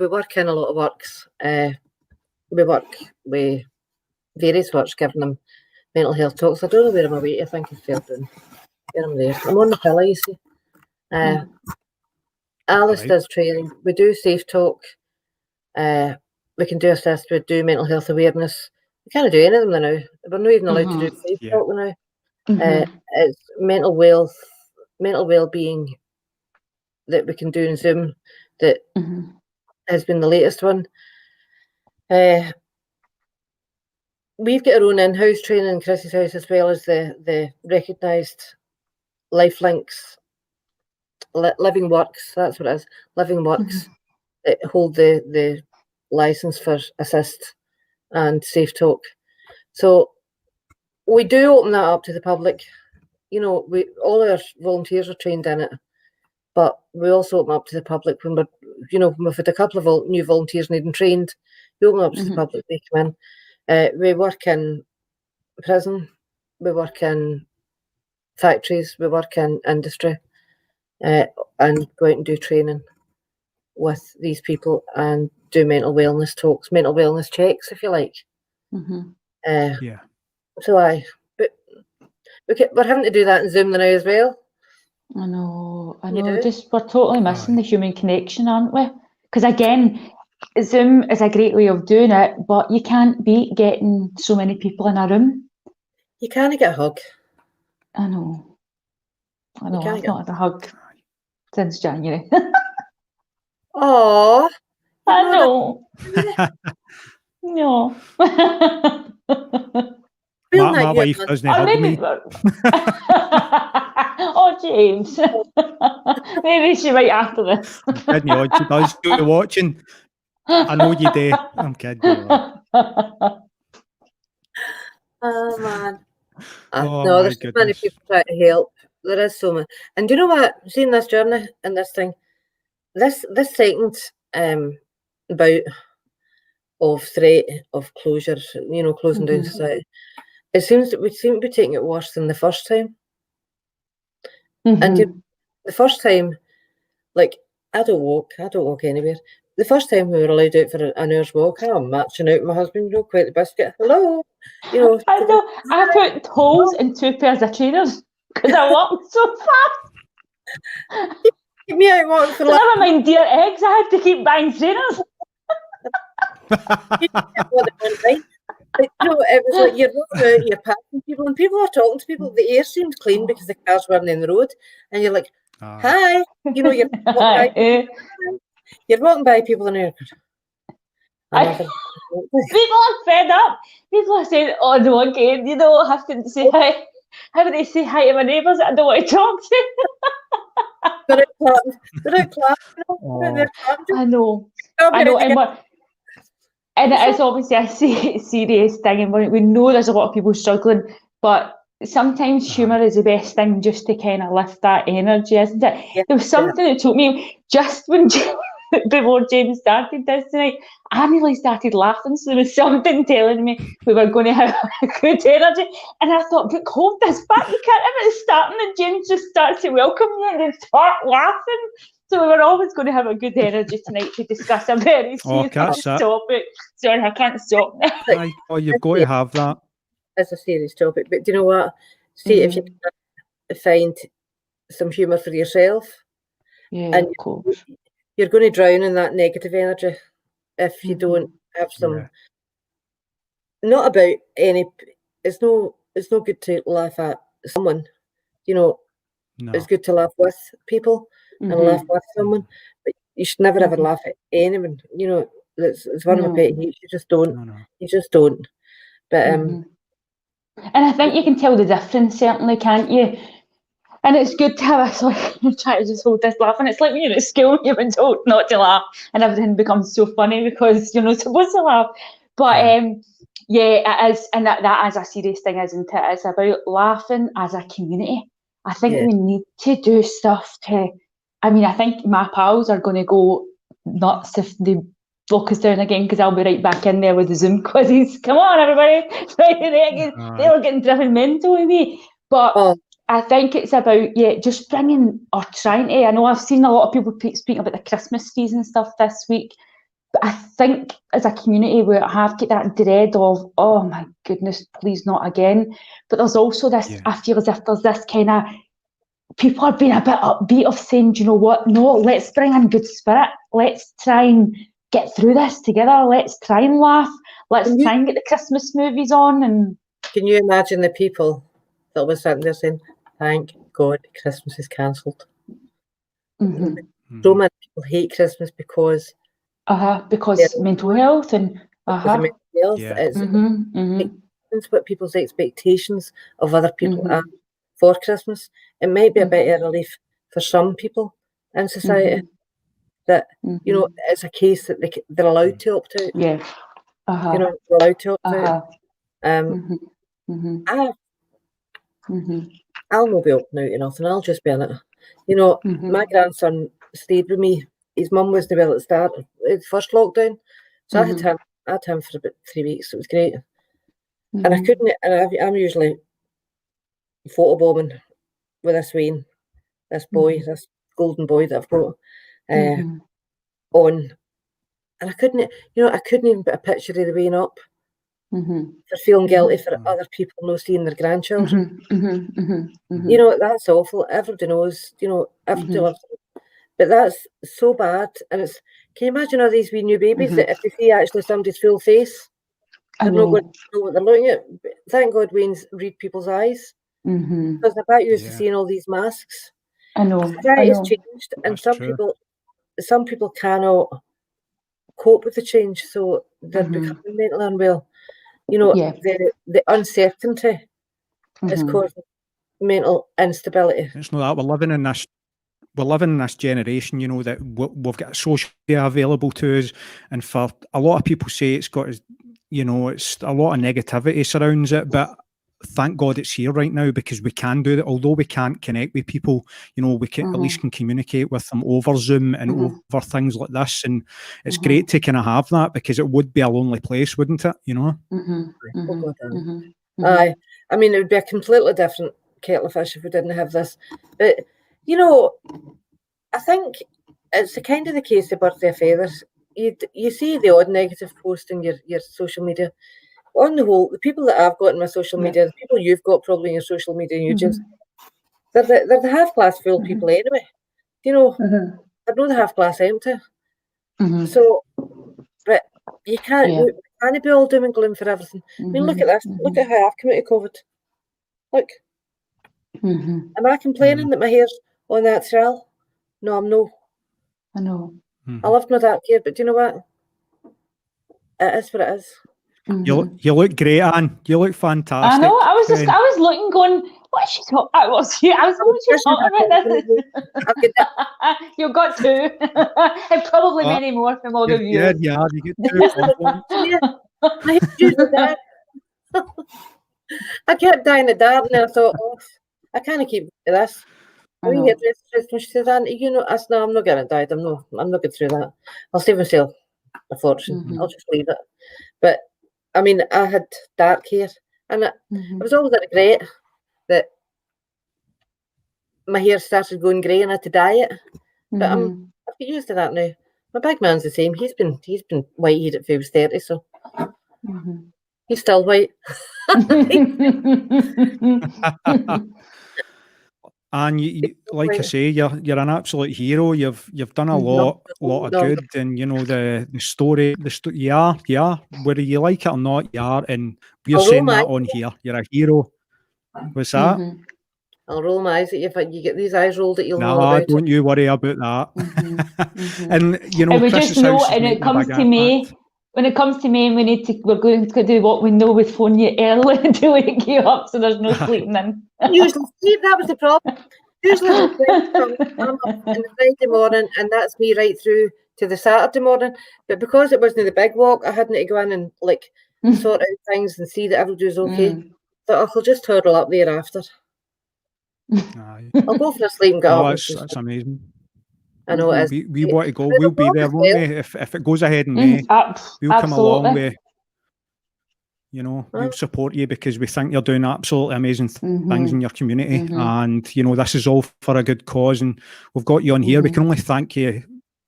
work in a lot of works. We work with various works, giving them mental health talks. I don't know where I'm away. I think I fell down. Where I'm there. I'm on the pillow, you see. Alice does training. We do safe talk. We can do assist. We do mental health awareness. We can't do any of them now. We're not even allowed to do safe talk now. It's mental well-being that we can do in Zoom that has been the latest one. We've got our own in-house training in Chris's house, as well as the recognised Lifelinks, Living Works, that's what it is, Living Works, that hold the licence for assist and safe talk. So we do open that up to the public. You know, all our volunteers are trained in it, but we also open up to the public when we've had a couple of new volunteers needing trained. We open up to the public, they come in. We work in prison, we work in factories, we work in industry, and go out and do training with these people and do mental wellness talks, mental wellness checks, if you like. So we're having to do that in Zoom now as well. I know. Just we're totally missing the human connection, aren't we? Because again, Zoom is a great way of doing it, but you can't beat getting so many people in a room. You can't get a hug. I know. I've not had a hug since January. Oh, I know. No. My wife doesn't hug me. Oh, James. Maybe she might after this. I'm kidding you on. She does. You're watching. I know you do. I'm kidding you on. Oh, man. Oh, no, my there's so many goodness. people trying to help. There is so many. And do you know what? Seeing this journey and this thing, this second bout of threat of closure, closing down society, it seems that we seem to be taking it worse than the first time. And the first time, like, I don't walk anywhere. The first time we were allowed out for an hour's walk, I'm marching out with my husband, quite the biscuit. Hello, I know. I put holes in 2 pairs of trainers because I walked so fast. Keep me out walking for Never mind dear eggs, I had to keep buying trainers. But, it was like you're walking out, you're passing people, and people are talking to people. The air seemed clean because the cars weren't in the road, and you're like, "Hi," you're walking by people, and you're people are fed up. People are saying, "Oh no, again, I have to say hi. How would they say hi to my neighbours that I don't want to talk to?" They're out clapping. I know, and it is obviously a serious thing, and we know there's a lot of people struggling, but sometimes humour is the best thing just to kind of lift that energy, isn't it? Yeah, there was something that took me just when before James started this tonight, I nearly started laughing, so there was something telling me we were going to have a good energy, and I thought, but hold this back, you can't have it starting and James just starts to welcome you and then start laughing. So we were always going to have a good energy tonight to discuss a very serious topic. Sorry, I can't stop now. You've got to have that. It's a serious topic, but do you know what? See if you can find some humour for yourself. Yeah, and of course. You're going to drown in that negative energy if you don't have some. Not about any. It's no good to laugh at someone. It's good to laugh with people and laugh with someone, but you should never ever laugh at anyone. It's one of my pet hates. You just don't. You just don't. But and I think you can tell the difference, certainly, can't you? And it's good to have us try to just hold this laugh. And it's like when you're at school, you've been told not to laugh, and everything becomes so funny because you're not supposed to laugh. But it is, and that is a serious thing, isn't it? It's about laughing as a community. I think we need to do stuff I think my pals are going to go nuts if they lock us down again, because I'll be right back in there with the Zoom quizzes. Come on, everybody. They were getting driven mental with me. But I think it's about, just bringing or trying to. I know I've seen a lot of people speaking about the Christmas trees and stuff this week. But I think as a community, we have got that dread of, oh my goodness, please not again. But there's also this, I feel as if there's this kind of, people are being a bit upbeat of saying, do you know what? No, let's bring in good spirit. Let's try and get through this together. Let's try and laugh. Let's try and get the Christmas movies on. And can you imagine the people that were sitting there saying, thank God Christmas is cancelled? So many people hate Christmas because mental health and mental health. It's what people's expectations of other people are for Christmas. It might be a bit of relief for some people in society that it's a case that they're allowed to opt out. Yeah, they're allowed to opt out. I'll not be opting out of nothing. I'll just be in it. My grandson stayed with me. His mum wasn't well at the start of the first lockdown, so I had him for about 3 weeks. It was great, and I couldn't. And I'm usually photobombing with this Wayne, this boy, this golden boy that I've got on, and I couldn't. I couldn't even put a picture of the Wayne up for feeling guilty for other people not seeing their grandchildren. That's awful. Everybody knows. Everybody loves them. But that's so bad, and it's. Can you imagine all these wee new babies that if they see actually somebody's full face, they're not going to know what they're looking at. But thank God Wayne's read people's eyes, because they're back used to seeing all these masks. I know. Society's changed, and some people cannot cope with the change, so they're becoming mentally unwell. You know, the uncertainty is causing mental instability. It's not that we're living in this generation, you know, that we've got social media available to us, and for a lot of people say it's got, you know, it's a lot of negativity surrounds it, but thank God it's here right now, because we can do that. Although we can't connect with people, you know, we can at least can communicate with them over Zoom and over things like this, and it's great to kind of have that, because it would be a lonely place, wouldn't it? You know. Aye, I mean, it would be a completely different kettle of fish if we didn't have this. But you know, I think it's the kind of the case of birthday feathers. You see the odd negative post in your social media. On the whole, the people that I've got in my social media, the people you've got probably in your social media, they're the half-glass full people anyway. You know, they're not the half-glass empty. So, but you can't be all doom and gloom for everything. I mean, look at this. Look at how I've come out of COVID. Look. Am I complaining that my hair's all natural? No, I'm no. I know. I loved my dark hair, but do you know what? It is what it is. You look great, Anne. You look fantastic. I know. I was looking, going, what is she talking about? I was talking about this. You've got two, and probably many more from all of you. Yeah, you get two. I kept dying the dark, and I thought, I can't keep this. She said, Auntie, you know, I said, no, I'm not getting it dyed. I'm not going through that. I'll save myself a fortune. I'll just leave it. But I mean, I had dark hair, and it was always a regret that my hair started going grey and I had to dye it. But I've got used to that now. My big man's the same. He's been white-haired at 30, so he's still white. And you, like I say, you're an absolute hero. You've done a lot of good, and you know the story. Yeah, whether you like it or not, you are, and we're saying that on here. You're a hero. What's that? I'll roll my eyes at you if you get these eyes rolled at you. No, don't you worry about that. And you know, and we Chris's just know, house and it comes to May. When it comes to May, we're going to do what we know with phone you early to wake you up, so there's no sleeping in. Usually, see, that was the problem. Usually, I'm up on the Friday morning, and that's me right through to the Saturday morning. But because it wasn't the big walk, I hadn't to go in and like sort out things and see that everybody's okay. So I'll just toddle up thereafter. I'll go for a sleep and get up. That's amazing. I know it is. We want to go. We'll be there, won't we? If it goes ahead in May, we'll come along with. You know, we'll support you, because we think you're doing absolutely amazing things in your community, and you know this is all for a good cause. And we've got you on here. We can only thank you.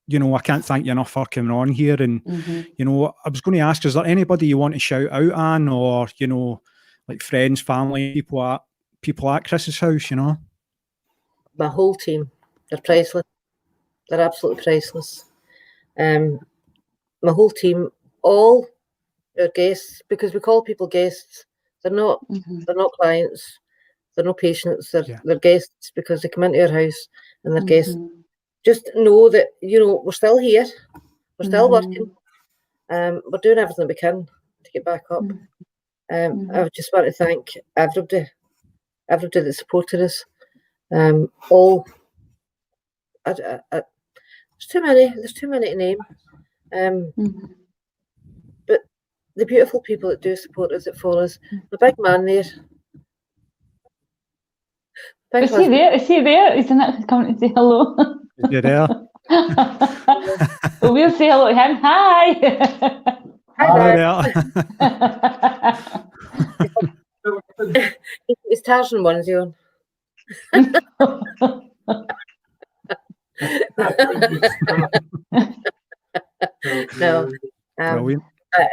You know, I can't thank you enough for coming on here. And you know, I was going to ask, is there anybody you want to shout out, Anne, or you know, like friends, family, people at Chris's house? You know, my whole team. They're priceless. They're absolutely priceless. My whole team, all our guests, because we call people guests. They're not clients. They're not patients. They're guests because they come into our house and they're guests. Just know that, you know, we're still here. We're still working. We're doing everything we can to get back up. I just want to thank everybody that supported us. All. There's too many to name. But the beautiful people that do support us, that follow us. The big man there. Is he there? He's not coming to say hello. Is he there? Well, we'll say hello to him. Hi. Hi there. It's Tarzan onesie on. No,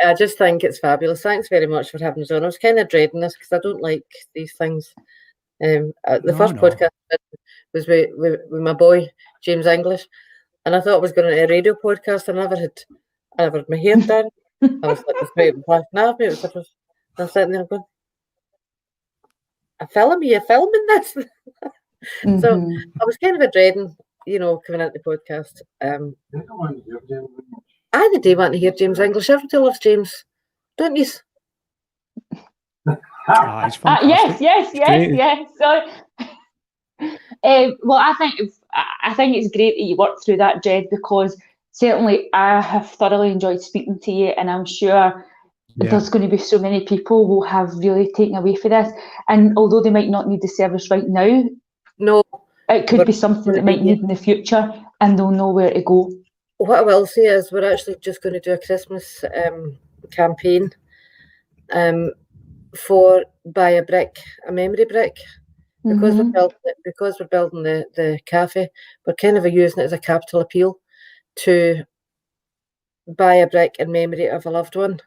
I just think it's fabulous. Thanks very much for having us on. I was kind of dreading this because I don't like these things. The first podcast was with my boy James English, and I thought I was going to a radio podcast. I never had my hair done. I was like, I'm sitting there going, you're filming this. So I was kind of dreading, you know, coming into the podcast. I the day want to hear James English. Everybody loves James, don't you? He's fantastic. Yes. So, well, I think it's great that you worked through that, Jed, because certainly I have thoroughly enjoyed speaking to you, and I'm sure there's going to be so many people who have really taken away from this. And although they might not need the service right now, No, it could be something that might need in the future, and they'll know where to go. What I will say is we're actually just going to do a Christmas campaign for buy a brick, a memory brick. Because we're building the cafe, we're kind of using it as a capital appeal to buy a brick in memory of a loved one.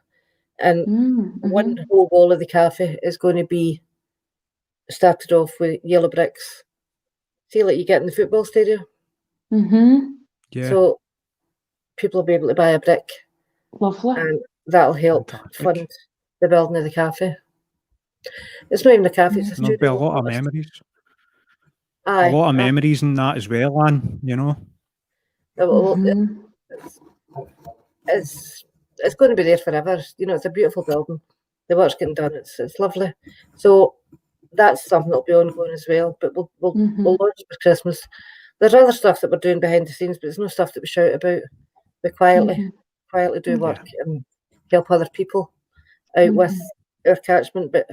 And one whole wall of the cafe is going to be started off with yellow bricks. See, like you get in the football stadium. So people will be able to buy a brick. Lovely. And that'll help fund the building of the cafe. It's not even a cafe, it's a studio. There'll be a lot of memories. Aye, a lot of memories in that as well, Anne, you know. It's going to be there forever. You know, it's a beautiful building. The work's getting done. It's lovely. So that's something that'll be ongoing as well. But we'll launch it for Christmas. There's other stuff that we're doing behind the scenes, but there's no stuff that we shout about. We quietly do work and help other people out with our catchment. But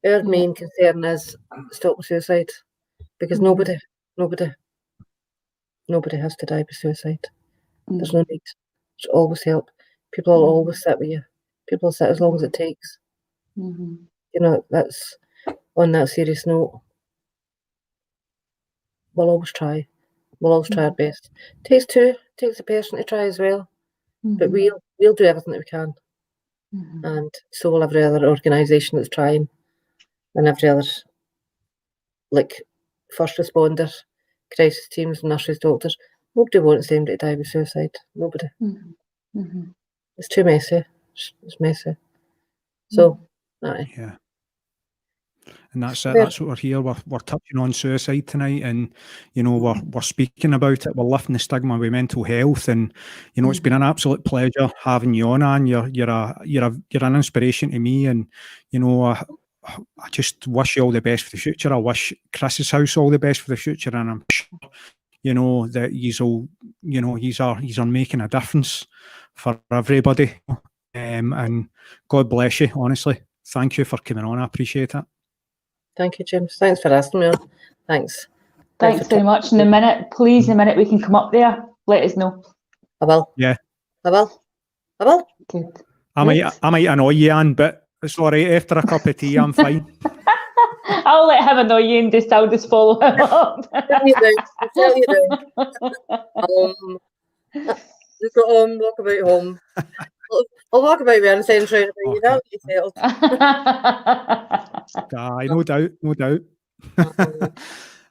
our main concern is stop suicide, because nobody has to die by suicide. There's no need. There's always help. People will always sit with you. People will sit as long as it takes. You know, that's on that serious note. We'll always try. We'll always try our best. Takes two. Takes a person to try as well. But we'll do everything that we can. And so will every other organisation that's trying, and every other, like, first responder, crisis teams, nurses, doctors. Nobody wants them to die with suicide. Nobody. It's too messy. It's messy. So, aye. Yeah. And that's it. That's what we're here. We're touching on suicide tonight, and you know we're speaking about it. We're lifting the stigma with mental health, and you know it's been an absolute pleasure having you on, Anne. You're an inspiration to me, and you know I just wish you all the best for the future. I wish Chris's house all the best for the future, and I'm sure you know that he's making a difference for everybody. And God bless you. Honestly, thank you for coming on. I appreciate it. Thank you, James. Thanks for asking me on. Thanks. Thanks very much. In a minute, please, in a minute we can come up there, let us know. I will. Yeah. I will. Good. I might annoy you, Anne, but it's all right. After a cup of tea, I'm fine. I'll let him annoy you, and I'll just follow him up. Tell you now. Just go home, walk about home. I'll walk about where I'm saying trying to bring you down. You settled. Aye, no doubt.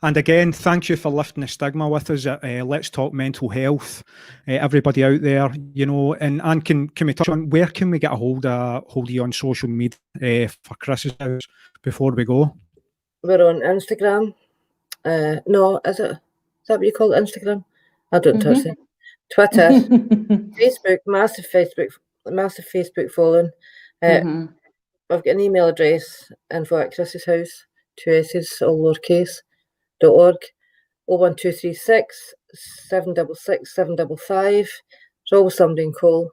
And again, thank you for lifting the stigma with us at Let's Talk Mental Health. Everybody out there, you know, and can we touch on where can we get a hold of you on social media for Chris's house before we go? We're on Instagram. No, is that what you call it, Instagram? I don't touch it. Twitter, Facebook, massive Facebook following. I've got an email address, info@Chris's house, 2 S's, all lowercase, .org, 01236 766 755. There's always somebody in call.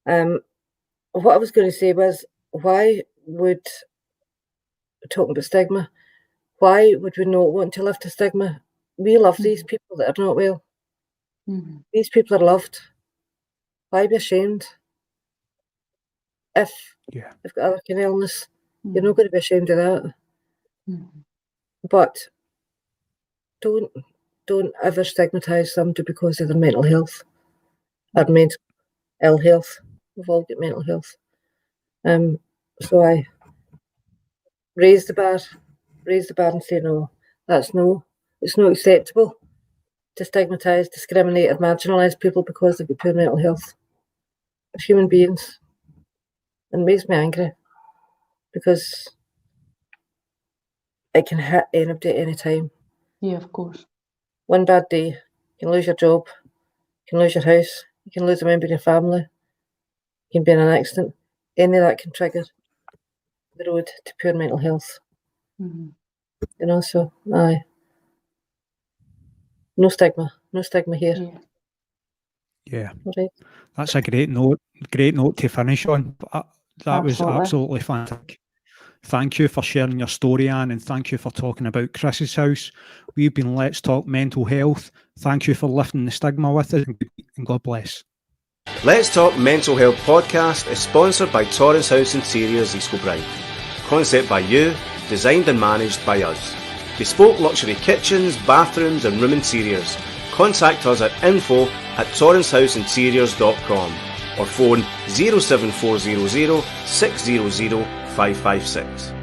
What I was going to say was, talking about stigma, why would we not want to lift the stigma? We love these people that are not well. These people are loved. Why be ashamed? If they've got other kind of illness, you're not going to be ashamed of that. But don't ever stigmatise somebody because of their mental health or mental ill health. We've all got mental health. So I raise the bar and say no. It's not acceptable to stigmatise, discriminate or marginalise people because they've got poor mental health. As human beings. And it makes me angry because it can hit anybody at any time. Yeah, of course. One bad day, you can lose your job, you can lose your house, You can lose a member of your family. You can be in an accident. Any of that can trigger the road to poor mental health. You know, so aye. No stigma here. Yeah. Right. That's a great note to finish on. That was Absolutely. absolutely fantastic. Thank you for sharing your story, Anne, and thank you for talking about Chris's house. We've been Let's Talk Mental Health. Thank you for lifting the stigma with us, and God bless. Let's Talk Mental Health podcast is sponsored by Torrance House Interiors, East Kilbride. Concept by you, designed and managed by us. Bespoke luxury kitchens, bathrooms and room interiors. Contact us at info@torrancehouseinteriors.com or phone 07400 600 556.